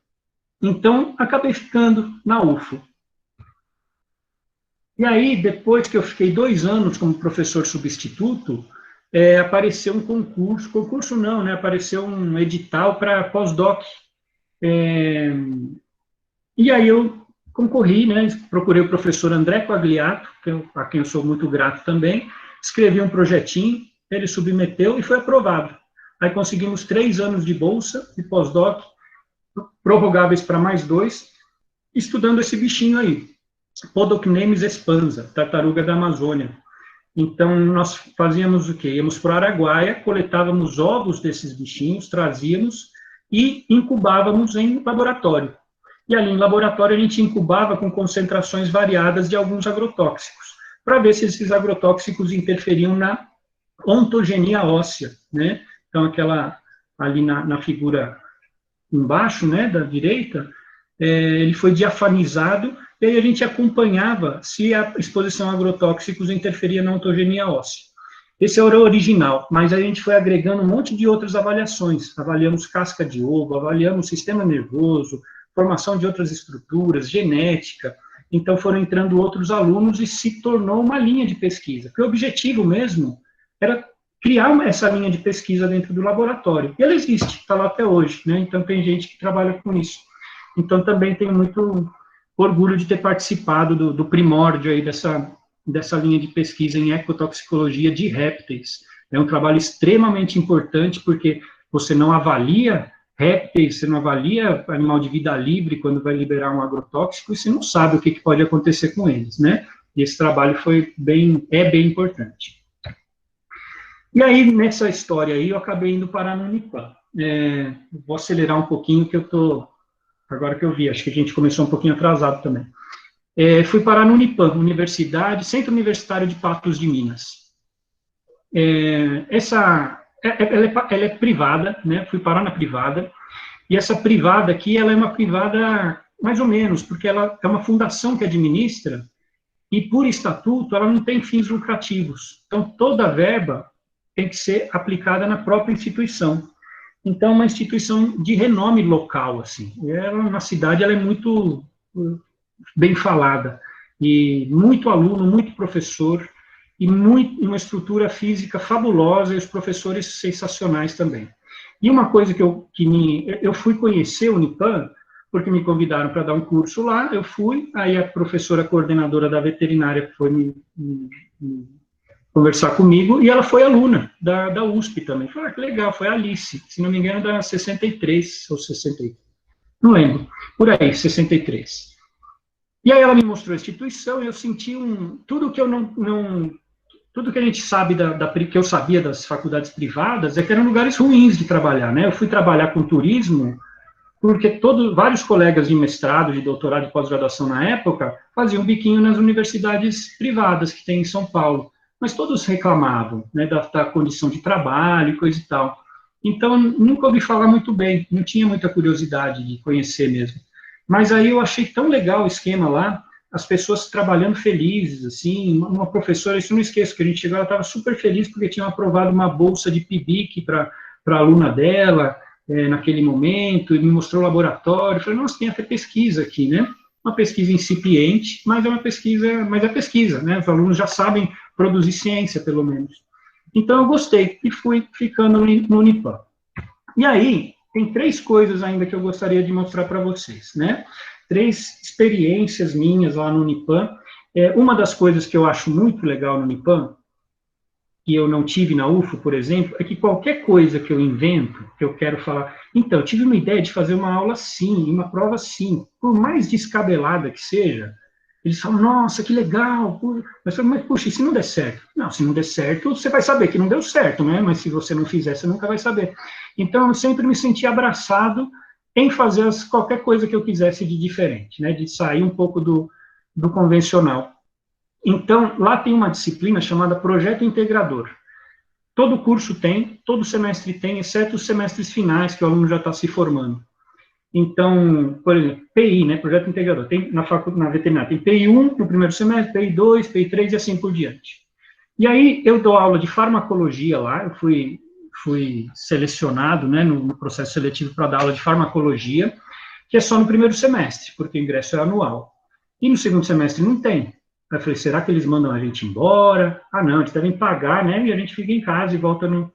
Então, acabei ficando na UFO. E aí, depois que eu fiquei 2 anos como professor substituto, apareceu um concurso não, né? Apareceu um edital para pós-doc. E aí eu concorri, né? Procurei o professor André Quagliato, a quem eu sou muito grato também, escrevi um projetinho, ele submeteu e foi aprovado. Aí conseguimos 3 anos de bolsa de pós-doc, prorrogáveis para mais 2, estudando esse bichinho aí. Podocnemis expansa, tartaruga da Amazônia. Então, nós fazíamos o quê? Íamos para o Araguaia, coletávamos ovos desses bichinhos, trazíamos e incubávamos em laboratório. E ali em laboratório a gente incubava com concentrações variadas de alguns agrotóxicos, para ver se esses agrotóxicos interferiam na ontogenia óssea, né? Então, ali na figura embaixo, né, da direita, ele foi diafanizado, e aí a gente acompanhava se a exposição a agrotóxicos interferia na ontogenia óssea. Esse era o original, mas a gente foi agregando um monte de outras avaliações. Avaliamos casca de ovo, avaliamos sistema nervoso, formação de outras estruturas, genética. Então foram entrando outros alunos e se tornou uma linha de pesquisa. Porque o objetivo mesmo era criar essa linha de pesquisa dentro do laboratório. E ela existe, está lá até hoje, né? Então tem gente que trabalha com isso. Então também tenho muito orgulho de ter participado do primórdio aí dessa linha de pesquisa em ecotoxicologia de répteis. É um trabalho extremamente importante, porque você não avalia répteis, você não avalia animal de vida livre quando vai liberar um agrotóxico, e você não sabe o que pode acontecer com eles, né? E esse trabalho é bem importante. E aí, nessa história aí, eu acabei indo parar no Unipam. Vou acelerar um pouquinho, que eu estou agora que eu vi, acho que a gente começou um pouquinho atrasado também. Fui parar no Unipan, Centro Universitário de Patos de Minas. Ela é privada, né? Fui parar na privada, e essa privada aqui, ela é uma privada mais ou menos, porque ela é uma fundação que administra, e por estatuto, ela não tem fins lucrativos. Então, toda a verba tem que ser aplicada na própria instituição. Então, uma instituição de renome local, assim. Ela, na cidade, ela é muito bem falada, e muito aluno, muito professor, e uma estrutura física fabulosa, e os professores sensacionais também. E uma coisa eu fui conhecer o Unipan, porque me convidaram para dar um curso lá, eu fui, aí a professora coordenadora da veterinária foi me conversar comigo, e ela foi aluna da USP também. Falei, que legal, foi a Alice, se não me engano, da 63, ou 60, não lembro, por aí, 63. E aí ela me mostrou a instituição, e eu senti tudo que eu tudo que a gente sabe, que eu sabia das faculdades privadas, é que eram lugares ruins de trabalhar, né? Eu fui trabalhar com turismo, porque vários colegas de mestrado, de doutorado, de pós-graduação na época, faziam biquinho nas universidades privadas que tem em São Paulo, mas todos reclamavam, né, da condição de trabalho e coisa e tal. Então, nunca ouvi falar muito bem, não tinha muita curiosidade de conhecer mesmo. Mas aí eu achei tão legal o esquema lá, as pessoas trabalhando felizes, assim, uma professora, isso eu não esqueço, que a gente chegou, ela estava super feliz porque tinha aprovado uma bolsa de PIBIC para a aluna dela, naquele momento, e me mostrou o laboratório, falei, nossa, tem até pesquisa aqui, né? Uma pesquisa incipiente, mas é pesquisa, né? Os alunos já sabem produzir ciência, pelo menos. Então, eu gostei, e fui ficando no Unipan. E aí, tem 3 coisas ainda que eu gostaria de mostrar para vocês, né? 3 experiências minhas lá no Unipan. Uma das coisas que eu acho muito legal no Unipan, que eu não tive na UFO, por exemplo, é que qualquer coisa que eu invento, que eu quero falar, então, eu tive uma ideia de fazer uma aula assim, uma prova assim, por mais descabelada que seja, eles falam, nossa, que legal, mas puxa, e se não der certo? Não, se não der certo, você vai saber que não deu certo, né? Mas se você não fizer, você nunca vai saber. Então, eu sempre me senti abraçado em fazer qualquer coisa que eu quisesse de diferente, né? De sair um pouco do convencional. Então, lá tem uma disciplina chamada Projeto Integrador. Todo curso tem, todo semestre tem, exceto os semestres finais, que o aluno já está se formando. Então, por exemplo, PI, né, Projeto Integrador, tem na veterinária, tem PI 1 no primeiro semestre, PI 2, PI 3 e assim por diante. E aí, eu dou aula de farmacologia lá, eu fui selecionado, né, no processo seletivo para dar aula de farmacologia, que é só no primeiro semestre, porque o ingresso é anual. E no segundo semestre não tem. Eu falei, será que eles mandam a gente embora? Ah, não, eles devem pagar, né? E a gente fica em casa e volta no...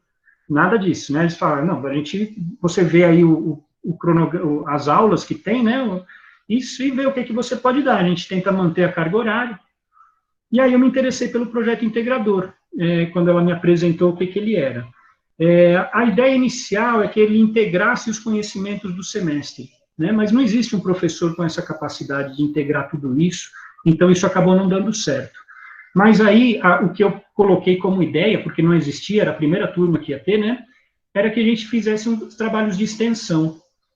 Nada disso, né? Eles falaram, não, você vê aí as aulas que tem, né? Isso, e vê o que você pode dar. A gente tenta manter a carga horária. E aí eu me interessei pelo projeto integrador, quando ela me apresentou o que ele era. A ideia inicial é que ele integrasse os conhecimentos do semestre, né? Mas não existe um professor com essa capacidade de integrar tudo isso, então isso acabou não dando certo. Mas aí, o que eu coloquei como ideia, porque não existia, era a primeira turma que ia ter, né, era que a gente fizesse uns trabalhos de extensão.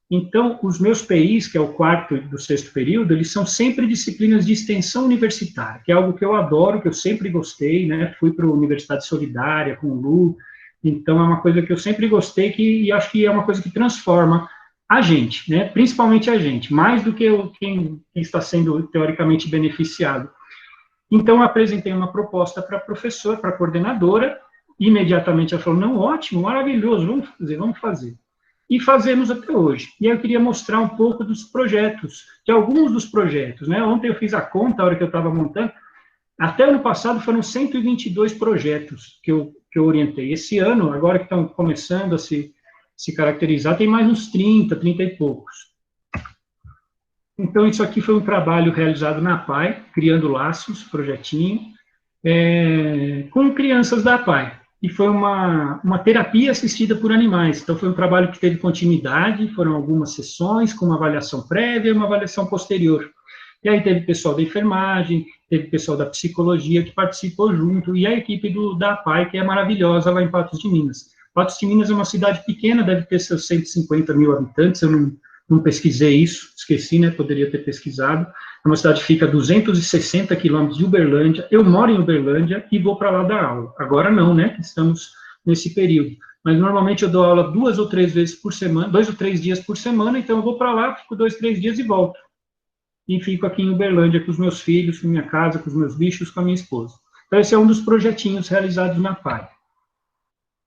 Então, os meus PIs, que é o 4º do 6º período, eles são sempre disciplinas de extensão universitária, que é algo que eu adoro, que eu sempre gostei, né, fui para a Universidade Solidária com o Lu, então é uma coisa que eu sempre gostei, e acho que é uma coisa que transforma a gente, né, principalmente a gente, mais do que quem está sendo teoricamente beneficiado. Então, eu apresentei uma proposta para a professora, para a coordenadora, imediatamente ela falou, não, ótimo, maravilhoso, vamos fazer. E fazemos até hoje. E aí eu queria mostrar um pouco dos projetos, de alguns dos projetos, né, ontem eu fiz a conta, a hora que eu estava montando, até ano passado foram 122 projetos que eu orientei. Esse ano, agora que estão começando a se caracterizar, tem mais uns 30 e poucos. Então, isso aqui foi um trabalho realizado na APAE, Criando Laços, projetinho, com crianças da APAE. E foi uma terapia assistida por animais. Então, foi um trabalho que teve continuidade, foram algumas sessões, com uma avaliação prévia e uma avaliação posterior. E aí teve pessoal da enfermagem, teve pessoal da psicologia que participou junto, e a equipe da APAE, que é maravilhosa lá em Patos de Minas. Patos de Minas é uma cidade pequena, deve ter seus 150 mil habitantes, eu não não pesquisei isso, esqueci, né, poderia ter pesquisado. É uma cidade que fica a 260 quilômetros de Uberlândia, eu moro em Uberlândia e vou para lá dar aula. Agora não, né, estamos nesse período. Mas normalmente eu dou aula 2 ou 3 vezes por semana, 2 ou 3 dias por semana, então eu vou para lá, fico 2, 3 dias e volto. E fico aqui em Uberlândia com os meus filhos, com minha casa, com os meus bichos, com a minha esposa. Então esse é um dos projetinhos realizados na PAI.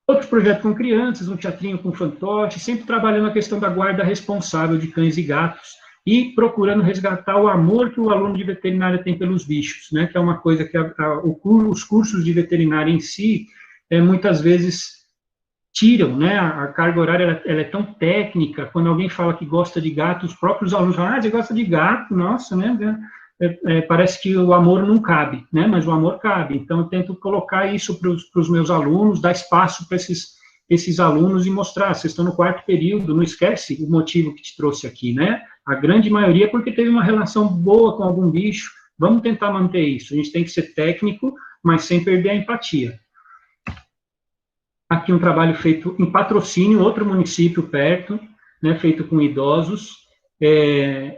Outro projeto com crianças, um teatrinho com fantoche, sempre trabalhando a questão da guarda responsável de cães e gatos e procurando resgatar o amor que o aluno de veterinária tem pelos bichos, né, que é uma coisa que os cursos de veterinária em si, muitas vezes tiram, né, a carga horária ela é tão técnica, quando alguém fala que gosta de gato, os próprios alunos falam, você gosta de gato, nossa, né, parece que o amor não cabe, né, mas o amor cabe, então eu tento colocar isso para os meus alunos, dar espaço para esses alunos e mostrar, vocês estão no 4º período, não esquece o motivo que te trouxe aqui, né, a grande maioria é porque teve uma relação boa com algum bicho, vamos tentar manter isso, a gente tem que ser técnico, mas sem perder a empatia. Aqui um trabalho feito em Patrocínio, outro município perto, né, feito com idosos,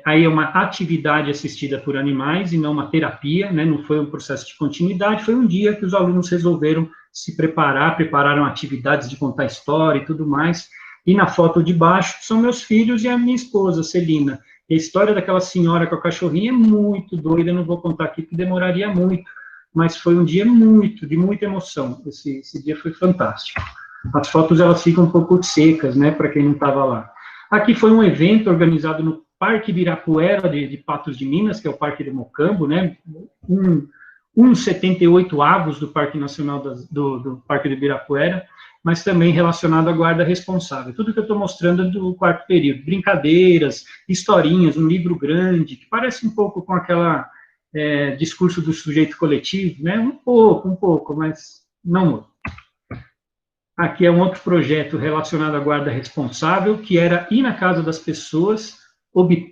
aí é uma atividade assistida por animais e não uma terapia, né, não foi um processo de continuidade, foi um dia que os alunos resolveram se preparar, prepararam atividades de contar história e tudo mais, e na foto de baixo são meus filhos e a minha esposa, Celina. E a história daquela senhora com a cachorrinha é muito doida, eu não vou contar aqui, que demoraria muito, mas foi um dia de muita emoção, esse dia foi fantástico. As fotos, elas ficam um pouco secas, né, para quem não estava lá. Aqui foi um evento organizado no Parque Ibirapuera de Patos de Minas, que é o Parque de Mocambo, né, 78 avos do Parque Nacional do Parque de Ibirapuera, mas também relacionado à guarda responsável. Tudo que eu estou mostrando é do 4º período, brincadeiras, historinhas, um livro grande, que parece um pouco com aquela discurso do sujeito coletivo, né, um pouco, mas não muito. Aqui é um outro projeto relacionado à guarda responsável, que era ir na casa das pessoas,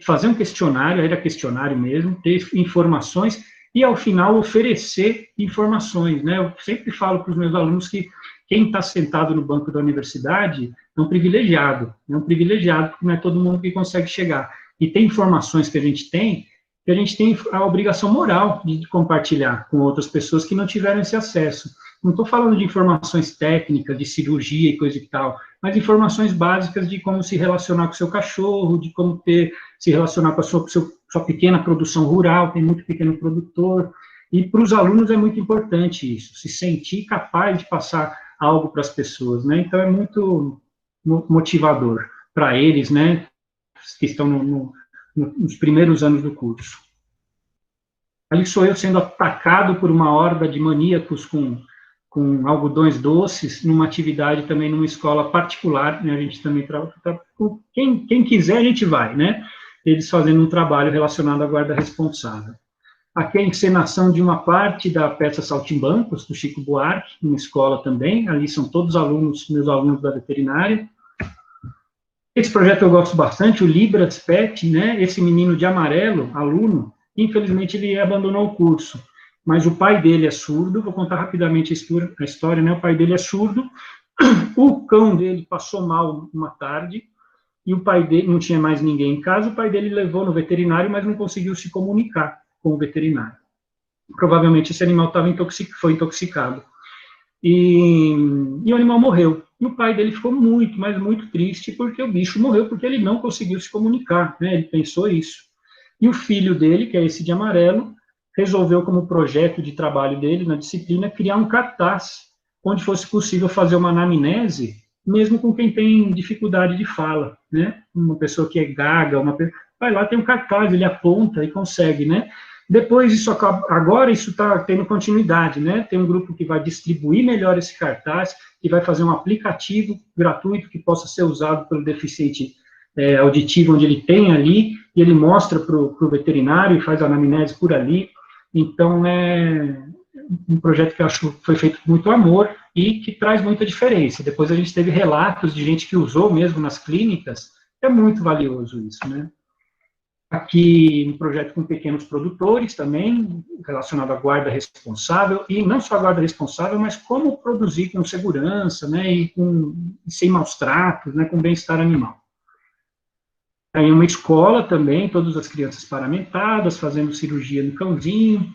fazer um questionário, era questionário mesmo, ter informações, e ao final oferecer informações, né? Eu sempre falo para os meus alunos que quem está sentado no banco da universidade é um privilegiado, porque não é todo mundo que consegue chegar. E tem informações que a gente tem a obrigação moral de compartilhar com outras pessoas que não tiveram esse acesso. Não estou falando de informações técnicas, de cirurgia e coisa e tal, mas informações básicas de como se relacionar com o seu cachorro, de como se relacionar com a sua pequena produção rural, tem muito pequeno produtor, e para os alunos é muito importante isso, se sentir capaz de passar algo para as pessoas, né? Então é muito motivador para eles, né, que estão nos primeiros anos do curso. Ali sou eu sendo atacado por uma horda de maníacos com algodões doces, numa atividade também numa escola particular, né, a gente também trabalha, quem quiser a gente vai, né, eles fazendo um trabalho relacionado à guarda responsável. Aqui é a encenação de uma parte da peça Saltimbancos, do Chico Buarque, numa escola também, ali são todos alunos, meus alunos da veterinária. Esse projeto eu gosto bastante, o Libras Pet, né, esse menino de amarelo, aluno, infelizmente ele abandonou o curso, mas o pai dele é surdo, vou contar rapidamente a história, né, o pai dele é surdo, o cão dele passou mal uma tarde, e o pai dele, não tinha mais ninguém em casa, o pai dele levou no veterinário, mas não conseguiu se comunicar com o veterinário. Provavelmente esse animal foi intoxicado. E o animal morreu. E o pai dele ficou muito, mas muito triste, porque o bicho morreu, porque ele não conseguiu se comunicar, né? Ele pensou isso. E o filho dele, que é esse de amarelo, resolveu, como projeto de trabalho dele, na disciplina, criar um cartaz, onde fosse possível fazer uma anamnese, mesmo com quem tem dificuldade de fala, né? Uma pessoa que é gaga, vai lá, tem um cartaz, ele aponta e consegue, né? Depois isso agora isso está tendo continuidade, né? Tem um grupo que vai distribuir melhor esse cartaz, que vai fazer um aplicativo gratuito que possa ser usado pelo deficiente auditivo, onde ele tem ali, e ele mostra para o veterinário e faz a anamnese por ali. Então, é um projeto que eu acho que foi feito com muito amor e que traz muita diferença. Depois a gente teve relatos de gente que usou mesmo nas clínicas, é muito valioso isso, né? Aqui, um projeto com pequenos produtores também, relacionado à guarda responsável, e não só a guarda responsável, mas como produzir com segurança, né, e sem maus tratos, né, com bem-estar animal. Aí uma escola também, todas as crianças paramentadas, fazendo cirurgia no cãozinho.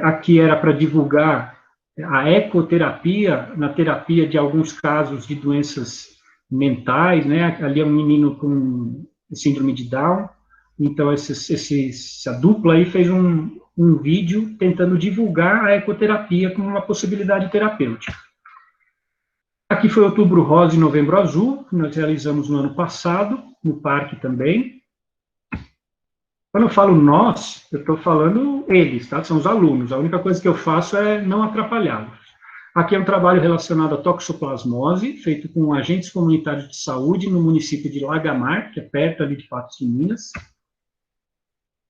Aqui era para divulgar a ecoterapia, na terapia de alguns casos de doenças mentais, né? Ali é um menino com síndrome de Down, então essa dupla aí fez um vídeo tentando divulgar a ecoterapia como uma possibilidade terapêutica. Aqui foi Outubro Rosa e Novembro Azul, que nós realizamos no ano passado, no parque também. Quando eu falo nós, eu estou falando eles, tá? São os alunos. A única coisa que eu faço é não atrapalhá-los. Aqui é um trabalho relacionado à toxoplasmose, feito com agentes comunitários de saúde no município de Lagamar, que é perto ali de Patos de Minas.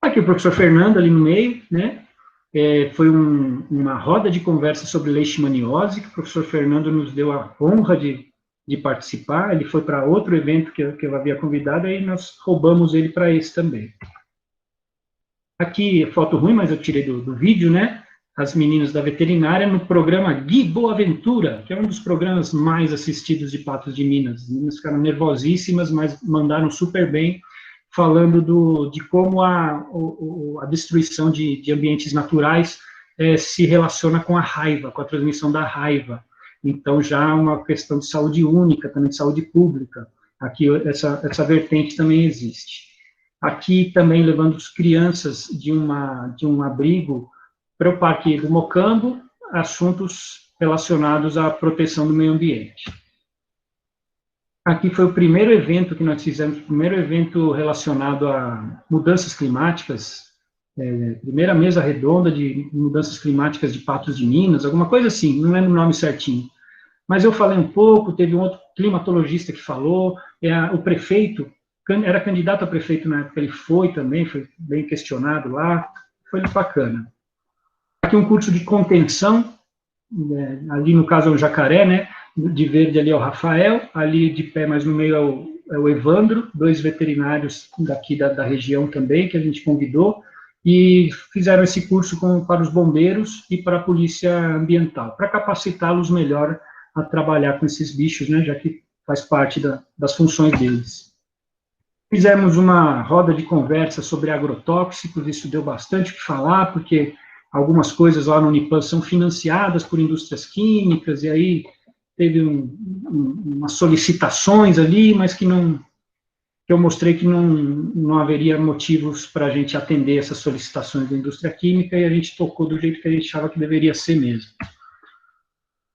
Aqui o professor Fernando, ali no meio, né? Foi uma roda de conversa sobre leishmaniose, que o professor Fernando nos deu a honra de participar. Ele foi para outro evento que eu havia convidado, e nós roubamos ele para esse também. Aqui, foto ruim, mas eu tirei do vídeo, né? As meninas da veterinária no programa Gui Boaventura, que é um dos programas mais assistidos de Patos de Minas. As meninas ficaram nervosíssimas, mas mandaram super bem, falando de como a destruição de ambientes naturais se relaciona com a raiva, com a transmissão da raiva. Então, já uma questão de saúde única, também de saúde pública. Aqui, essa vertente também existe. Aqui também levando as crianças de um abrigo para o Parque do Mocambo, assuntos relacionados à proteção do meio ambiente. Aqui foi o primeiro evento que nós fizemos, o primeiro evento relacionado a mudanças climáticas, primeira mesa redonda de mudanças climáticas de Patos de Minas, alguma coisa assim, não lembro o nome certinho. Mas eu falei um pouco, teve um outro climatologista que falou, o prefeito, era candidato a prefeito na época, ele foi também, foi bem questionado lá, foi bacana. Aqui um curso de contenção, ali no caso é o Jacaré, né, de verde ali é o Rafael, ali de pé mais no meio é o Evandro, dois veterinários daqui da região também, que a gente convidou, e fizeram esse curso para os bombeiros e para a polícia ambiental, para capacitá-los melhor a trabalhar com esses bichos, né, já que faz parte das funções deles. Fizemos uma roda de conversa sobre agrotóxicos, isso deu bastante o que falar, porque algumas coisas lá no Unipam são financiadas por indústrias químicas, e aí teve umas solicitações ali, mas que eu mostrei que não haveria motivos para a gente atender essas solicitações da indústria química, e a gente tocou do jeito que a gente achava que deveria ser mesmo.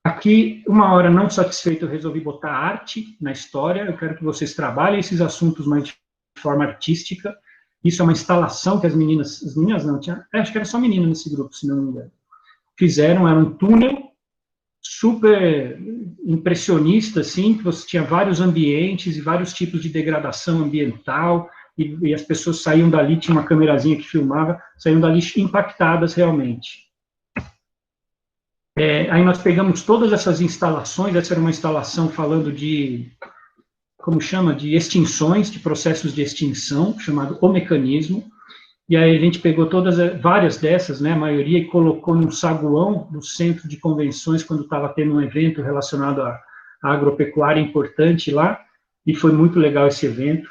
Aqui, uma hora não satisfeito, eu resolvi botar arte na história, eu quero que vocês trabalhem esses assuntos mais de forma artística. Isso é uma instalação que as meninas não, acho que era só menina nesse grupo, se não me engano, fizeram, era um túnel super impressionista, assim, que você tinha vários ambientes e vários tipos de degradação ambiental, e as pessoas saíam dali, tinha uma câmerazinha que filmava, saíam dali impactadas realmente. Aí nós pegamos todas essas instalações, essa era uma instalação falando de, como chama, de extinções, de processos de extinção, chamado O Mecanismo, e aí a gente pegou várias dessas, né, a maioria, e colocou num saguão do centro de convenções, quando estava tendo um evento relacionado à agropecuária importante lá, e foi muito legal esse evento.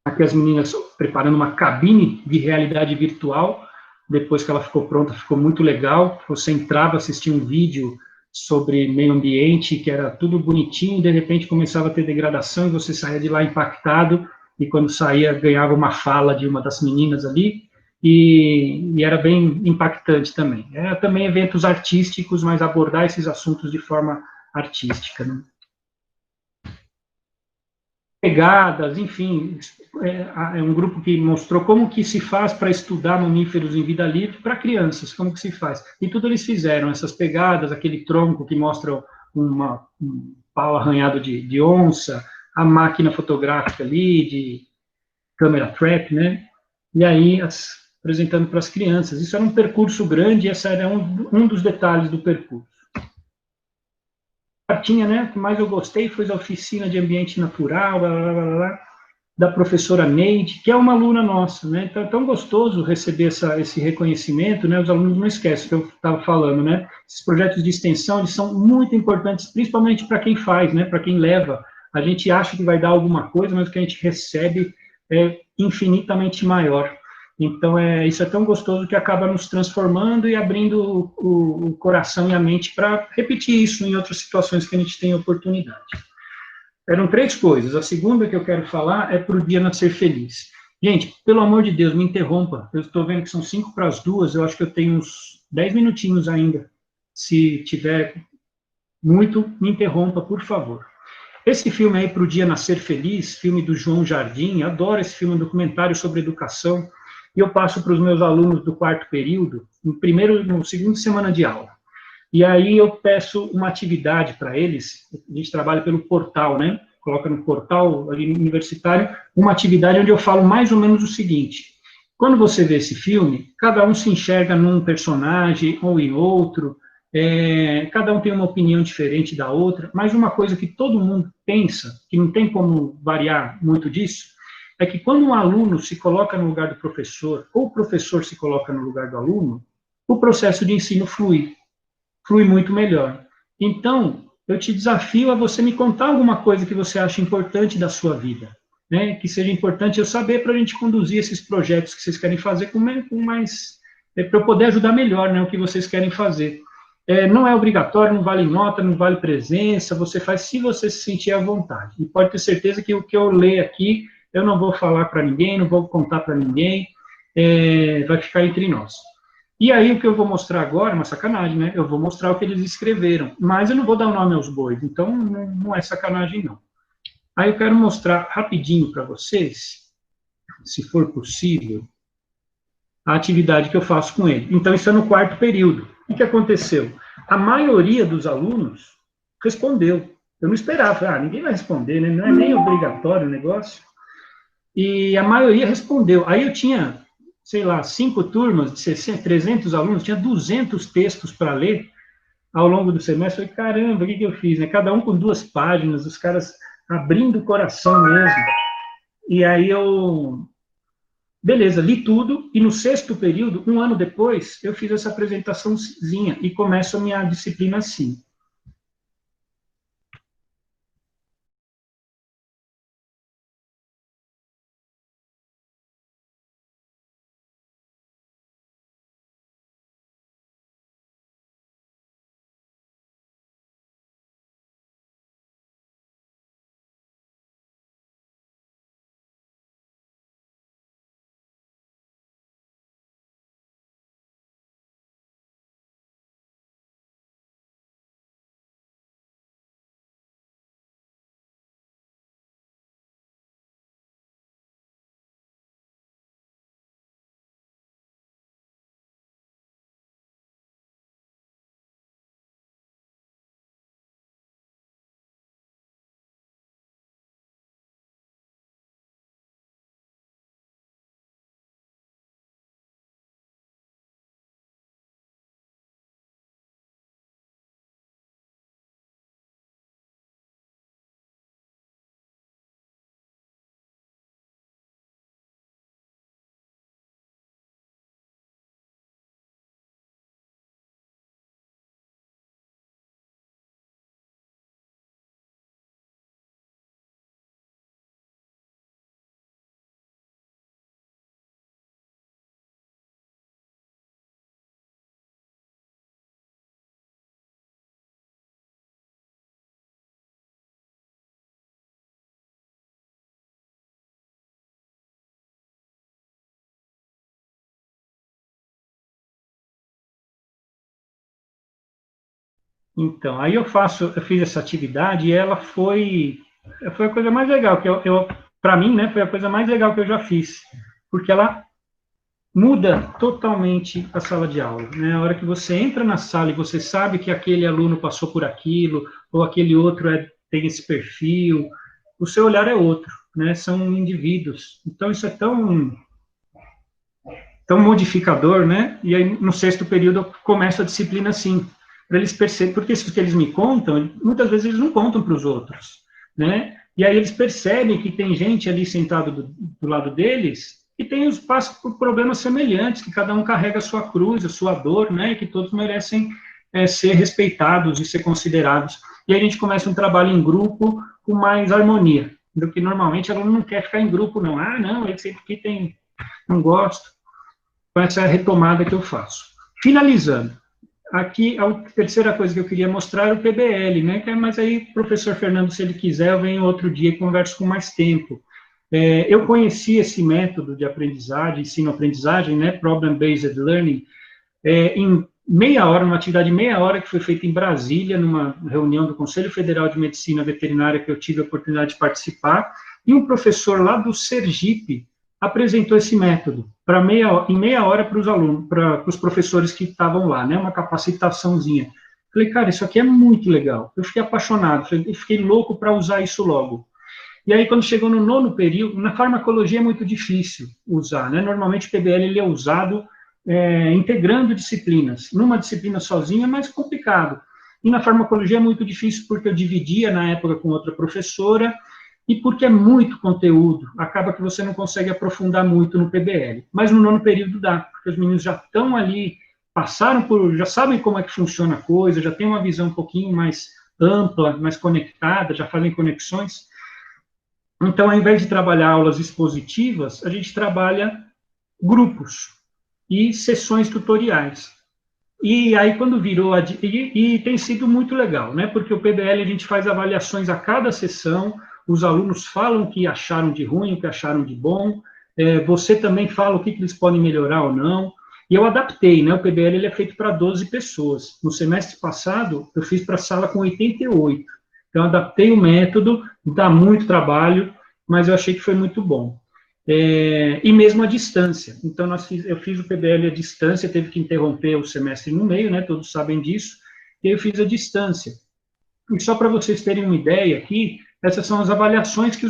Aqui as meninas preparando uma cabine de realidade virtual, depois que ela ficou pronta, ficou muito legal, você entrava, assistia um vídeo sobre meio ambiente, que era tudo bonitinho, e de repente começava a ter degradação, e você saía de lá impactado, e quando saía, ganhava uma fala de uma das meninas ali, e era bem impactante também. Era também eventos artísticos, mas abordar esses assuntos de forma artística, né? Pegadas, enfim, é um grupo que mostrou como que se faz para estudar mamíferos em vida livre para crianças, como que se faz. E tudo eles fizeram, essas pegadas, aquele tronco que mostra um pau arranhado de onça, a máquina fotográfica ali, de câmera trap, né? E aí, apresentando para as crianças. Isso era um percurso grande, e esse era um dos detalhes do percurso. A partinha, né, que mais eu gostei foi a oficina de ambiente natural, blá, blá, blá, blá. da professora Neide, que é uma aluna nossa, né? Então é tão gostoso receber esse reconhecimento, né? Os alunos não esquecem o que eu estava falando, né? Esses projetos de extensão, eles são muito importantes, principalmente para quem faz, né? Para quem leva. A gente acha que vai dar alguma coisa, mas o que a gente recebe é infinitamente maior. Então, isso é tão gostoso que acaba nos transformando e abrindo o coração e a mente para repetir isso em outras situações que a gente tem oportunidade. Eram 3 coisas. A segunda que eu quero falar é para o dia nascer feliz. Gente, pelo amor de Deus, me interrompa. Eu estou vendo que são 5 para as 2, eu acho que eu tenho uns 10 minutinhos ainda. Se tiver muito, me interrompa, por favor. Esse filme aí, Para o Dia Nascer Feliz, filme do João Jardim, adoro esse filme, um documentário sobre educação, e eu passo para os meus alunos do 4º período, no segundo semana de aula. E aí eu peço uma atividade para eles, a gente trabalha pelo portal, né? Coloca no portal ali universitário, uma atividade onde eu falo mais ou menos o seguinte: quando você vê esse filme, cada um se enxerga num personagem ou em outro, cada um tem uma opinião diferente da outra, mas uma coisa que todo mundo pensa, que não tem como variar muito disso, é que quando um aluno se coloca no lugar do professor, ou o professor se coloca no lugar do aluno, o processo de ensino flui muito melhor. Então, eu te desafio a você me contar alguma coisa que você acha importante da sua vida, né? Que seja importante eu saber para a gente conduzir esses projetos que vocês querem fazer com mais para eu poder ajudar melhor, né, o que vocês querem fazer. Não é obrigatório, não vale nota, não vale presença, você faz se você se sentir à vontade. E pode ter certeza que o que eu ler aqui, eu não vou falar para ninguém, não vou contar para ninguém, vai ficar entre nós. E aí, o que eu vou mostrar agora, uma sacanagem, né? Eu vou mostrar o que eles escreveram, mas eu não vou dar o nome aos bois, então não é sacanagem, não. Aí eu quero mostrar rapidinho para vocês, se for possível, a atividade que eu faço com ele. Então, isso é no 4º período. O que aconteceu? A maioria dos alunos respondeu. Eu não esperava, ninguém vai responder, né? Não é nem obrigatório o negócio. E a maioria respondeu. Aí eu tinha, sei lá, 5 turmas de 60, 300 alunos, tinha 200 textos para ler ao longo do semestre. Eu falei, caramba, o que eu fiz? Né? Cada um com 2 páginas, os caras abrindo o coração mesmo. E aí beleza, li tudo, e no 6º período, um ano depois, eu fiz essa apresentaçãozinha e começo a minha disciplina assim. Então, aí eu fiz essa atividade e ela foi a coisa mais legal que para mim, né, foi a coisa mais legal que eu já fiz, porque ela muda totalmente a sala de aula, né? A hora que você entra na sala e você sabe que aquele aluno passou por aquilo, ou aquele outro tem esse perfil, o seu olhar é outro, né? São indivíduos. Então, isso é tão modificador, né? E aí, no 6º período, eu começo a disciplina assim, para eles perceberem, porque isso que eles me contam, muitas vezes eles não contam para os outros, né? E aí eles percebem que tem gente ali sentado do lado deles que passa por problemas semelhantes, que cada um carrega a sua cruz, a sua dor, né, e que todos merecem ser respeitados e ser considerados. E aí a gente começa um trabalho em grupo com mais harmonia, do que normalmente o aluno não quer ficar em grupo, não. Ah, não, esse aqui não gosto. Então, essa é a retomada que eu faço. Finalizando, aqui a terceira coisa que eu queria mostrar é o PBL, né? Mas aí, professor Fernando, se ele quiser, eu venho outro dia e converso com mais tempo. Eu conheci esse método de aprendizagem, ensino-aprendizagem, né? Problem-Based Learning, em meia hora, uma atividade de meia hora que foi feita em Brasília, numa reunião do Conselho Federal de Medicina Veterinária que eu tive a oportunidade de participar, e um professor lá do Sergipe apresentou esse método em meia hora para os alunos, para os professores que estavam lá, né, uma capacitaçãozinha. Falei, cara, isso aqui é muito legal. Eu fiquei apaixonado, eu fiquei louco para usar isso logo. E aí, quando chegou no nono período, na farmacologia é muito difícil usar, né? Normalmente o PBL ele é usado integrando disciplinas. Numa disciplina sozinha é mais complicado. E na farmacologia é muito difícil porque eu dividia na época com outra professora e porque é muito conteúdo. Acaba que você não consegue aprofundar muito no PBL. Mas no nono período dá, porque os meninos já estão ali, já sabem como é que funciona a coisa, já têm uma visão um pouquinho mais ampla, mais conectada, já fazem conexões. Então, ao invés de trabalhar aulas expositivas, a gente trabalha grupos e sessões tutoriais. E aí, quando virou... E tem sido muito legal, né? Porque o PBL, a gente faz avaliações a cada sessão, os alunos falam o que acharam de ruim, o que acharam de bom, você também fala o que eles podem melhorar ou não. E eu adaptei, né? O PBL ele é feito para 12 pessoas. No semestre passado, eu fiz para a sala com 88. Então, adaptei o método, dá muito trabalho, mas eu achei que foi muito bom. E mesmo à distância. Então, eu fiz o PBL à distância, teve que interromper o semestre no meio, né? Todos sabem disso, e eu fiz à distância. E só para vocês terem uma ideia aqui, essas são as avaliações que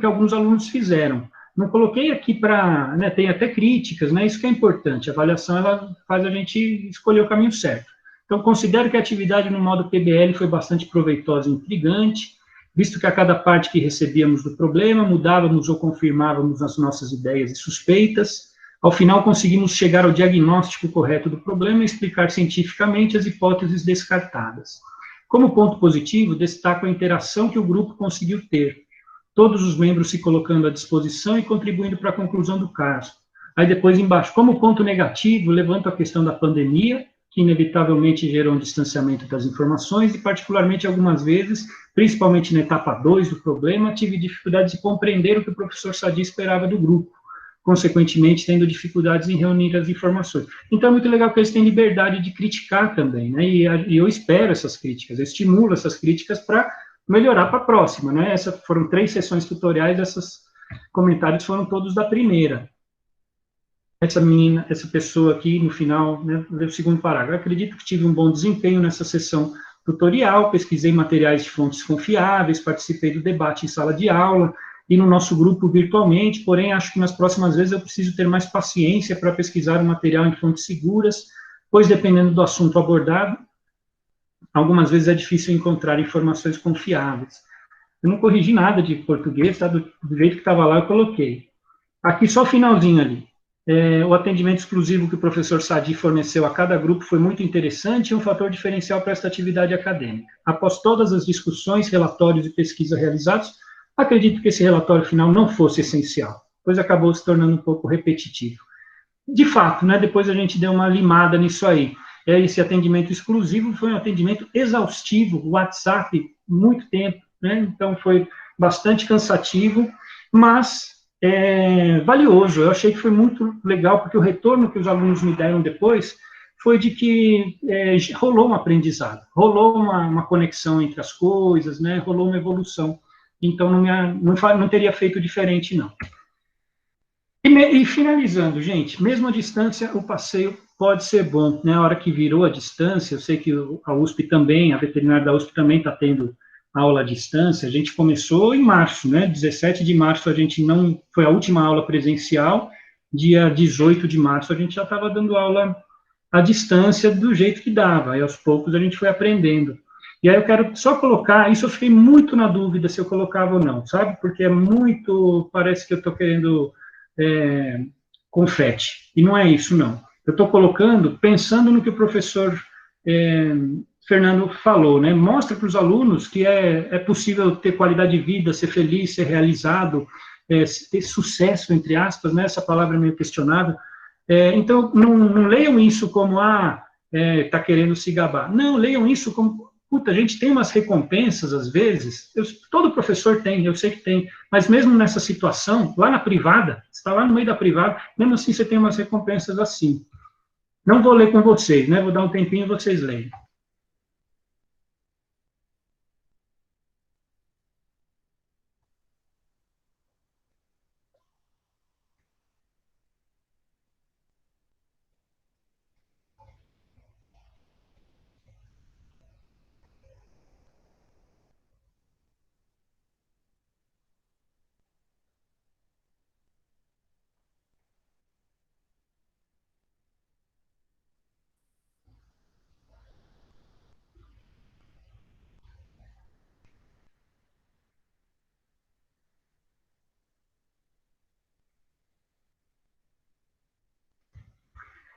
alguns alunos fizeram. Não coloquei aqui para... Né, tem até críticas, né? Isso que é importante. A avaliação, ela faz a gente escolher o caminho certo. Então, considero que a atividade no modo PBL foi bastante proveitosa e intrigante, visto que a cada parte que recebíamos do problema, mudávamos ou confirmávamos as nossas ideias e suspeitas. Ao final, conseguimos chegar ao diagnóstico correto do problema e explicar cientificamente as hipóteses descartadas. Como ponto positivo, destaco a interação que o grupo conseguiu ter, todos os membros se colocando à disposição e contribuindo para a conclusão do caso. Aí depois embaixo, como ponto negativo, levanto a questão da pandemia, que inevitavelmente gerou um distanciamento das informações e, particularmente, algumas vezes, principalmente na etapa 2 do problema, tive dificuldades de compreender o que o professor Sadi esperava do grupo, consequentemente, tendo dificuldades em reunir as informações. Então, é muito legal que eles têm liberdade de criticar também, né? E eu espero essas críticas, eu estimulo essas críticas para melhorar para a próxima, né? Foram 3 sessões tutoriais, esses comentários foram todos da primeira. Essa pessoa aqui, no final, né, do segundo parágrafo, acredito que tive um bom desempenho nessa sessão tutorial, pesquisei materiais de fontes confiáveis, participei do debate em sala de aula e no nosso grupo virtualmente, porém, acho que nas próximas vezes eu preciso ter mais paciência para pesquisar o material em fontes seguras, pois, dependendo do assunto abordado, algumas vezes é difícil encontrar informações confiáveis. Eu não corrigi nada de português, tá? Do jeito que estava lá, eu coloquei. Aqui, só o finalzinho ali. O atendimento exclusivo que o professor Sadi forneceu a cada grupo foi muito interessante e um fator diferencial para esta atividade acadêmica. Após todas as discussões, relatórios e pesquisa realizados, acredito que esse relatório final não fosse essencial, pois acabou se tornando um pouco repetitivo. De fato, né, depois a gente deu uma limada nisso aí. Esse atendimento exclusivo foi um atendimento exaustivo, WhatsApp, muito tempo, né, então foi bastante cansativo, mas valioso. Eu achei que foi muito legal, porque o retorno que os alunos me deram depois foi de que rolou um aprendizado, rolou uma conexão entre as coisas, né, rolou uma evolução. Então, não teria feito diferente, não. E finalizando, gente, mesmo à distância, o passeio pode ser bom, né? A hora que virou a distância, eu sei que a USP também, a veterinária da USP também está tendo aula à distância. A gente começou em março, né? 17 de março foi a última aula presencial, dia 18 de março a gente já estava dando aula à distância do jeito que dava, e aos poucos a gente foi aprendendo. E aí eu quero só colocar, isso eu fiquei muito na dúvida se eu colocava ou não, sabe? Porque é muito, parece que eu estou querendo confete, e não é isso, não. Eu estou colocando pensando no que o professor Fernando falou, né? Mostra para os alunos que é possível ter qualidade de vida, ser feliz, ser realizado, ter sucesso, entre aspas, né? Essa palavra é meio questionável. Então, não leiam isso como, tá querendo se gabar. Não, leiam isso como, puta, a gente tem umas recompensas, às vezes, todo professor tem, eu sei que tem, mas mesmo nessa situação, lá na privada, você está lá no meio da privada, mesmo assim você tem umas recompensas assim. Não vou ler com vocês, né? Vou dar um tempinho e vocês leem.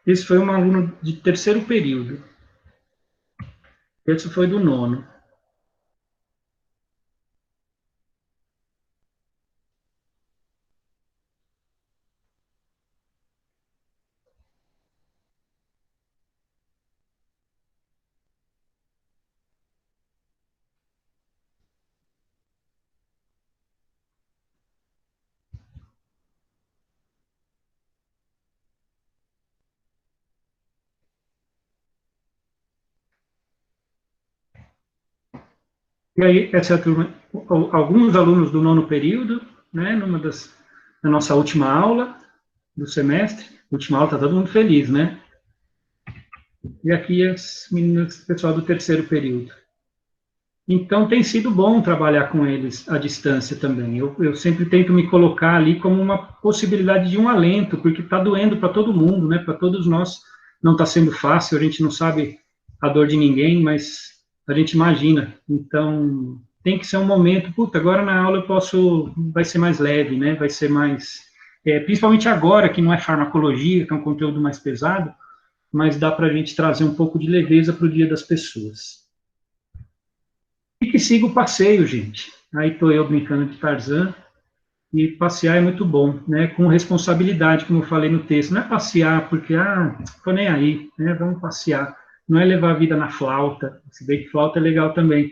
Esse foi um aluno de terceiro período. Esse foi do nono. E aí, essa é a turma, alguns alunos do nono período, né, na nossa última aula do semestre, última aula, está todo mundo feliz, né? E aqui as meninas, pessoal do terceiro período. Então, tem sido bom trabalhar com eles à distância também. Eu sempre tento me colocar ali como uma possibilidade de um alento, porque está doendo para todo mundo, né? Para todos nós não está sendo fácil, a gente não sabe a dor de ninguém, mas a gente imagina. Então, tem que ser um momento, puta, agora na aula vai ser mais leve, né? Vai ser mais, principalmente agora, que não é farmacologia, que é um conteúdo mais pesado, mas dá para a gente trazer um pouco de leveza para o dia das pessoas. E que siga o passeio, gente. Aí estou eu brincando de Tarzan, e passear é muito bom, né? Com responsabilidade, como eu falei no texto. Não é passear porque, tô nem aí, né? Vamos passear. Não é levar a vida na flauta, se bem que flauta é legal também,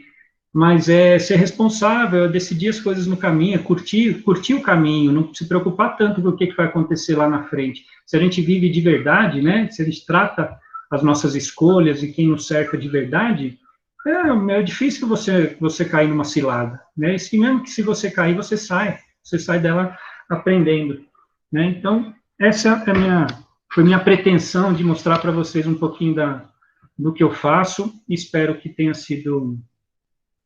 mas é ser responsável, é decidir as coisas no caminho, curtir o caminho, não se preocupar tanto com o que vai acontecer lá na frente. Se a gente vive de verdade, né? Se a gente trata as nossas escolhas e quem nos cerca de verdade, é difícil você cair numa cilada, né? E mesmo que se você cair, você sai dela aprendendo, né? Então, essa foi minha pretensão de mostrar para vocês um pouquinho do que eu faço, e espero que tenha sido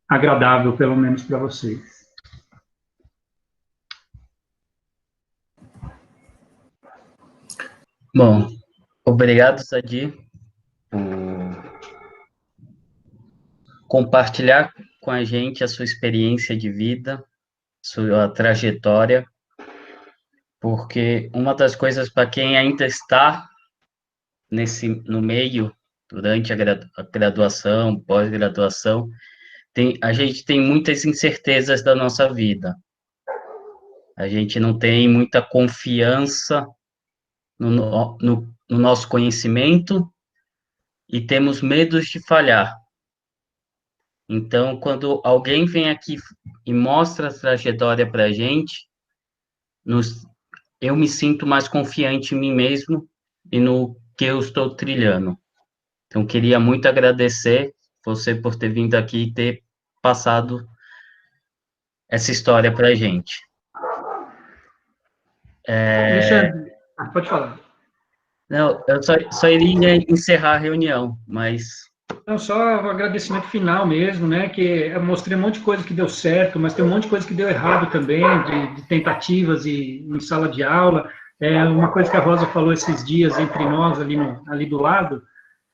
agradável, pelo menos para vocês. Bom, obrigado, Sadi, por compartilhar com a gente a sua experiência de vida, sua trajetória, porque uma das coisas para quem ainda está no meio, durante a graduação, pós-graduação, a gente tem muitas incertezas da nossa vida. A gente não tem muita confiança no nosso conhecimento e temos medos de falhar. Então, quando alguém vem aqui e mostra a trajetória para a gente, eu me sinto mais confiante em mim mesmo e no que eu estou trilhando. Então, queria muito agradecer você por ter vindo aqui e ter passado essa história para a gente. Alexandre, pode falar. Não, eu só iria encerrar a reunião, mas... Então, só um agradecimento final mesmo, né, que eu mostrei um monte de coisa que deu certo, mas tem um monte de coisa que deu errado também, de tentativas em sala de aula. Uma coisa que a Rosa falou esses dias entre nós, ali do lado,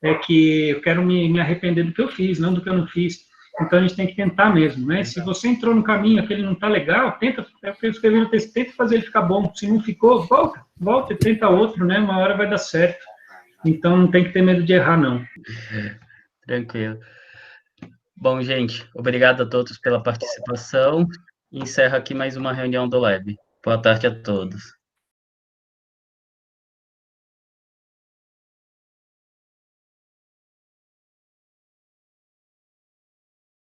é que eu quero me arrepender do que eu fiz, não do que eu não fiz. Então, a gente tem que tentar mesmo, né? Se você entrou no caminho que ele não está legal, tenta, eu escrevi no texto, tenta fazer ele ficar bom. Se não ficou, volta e tenta outro, né? Uma hora vai dar certo. Então, não tem que ter medo de errar, não. Tranquilo. Bom, gente, obrigado a todos pela participação. Encerro aqui mais uma reunião do Lab. Boa tarde a todos.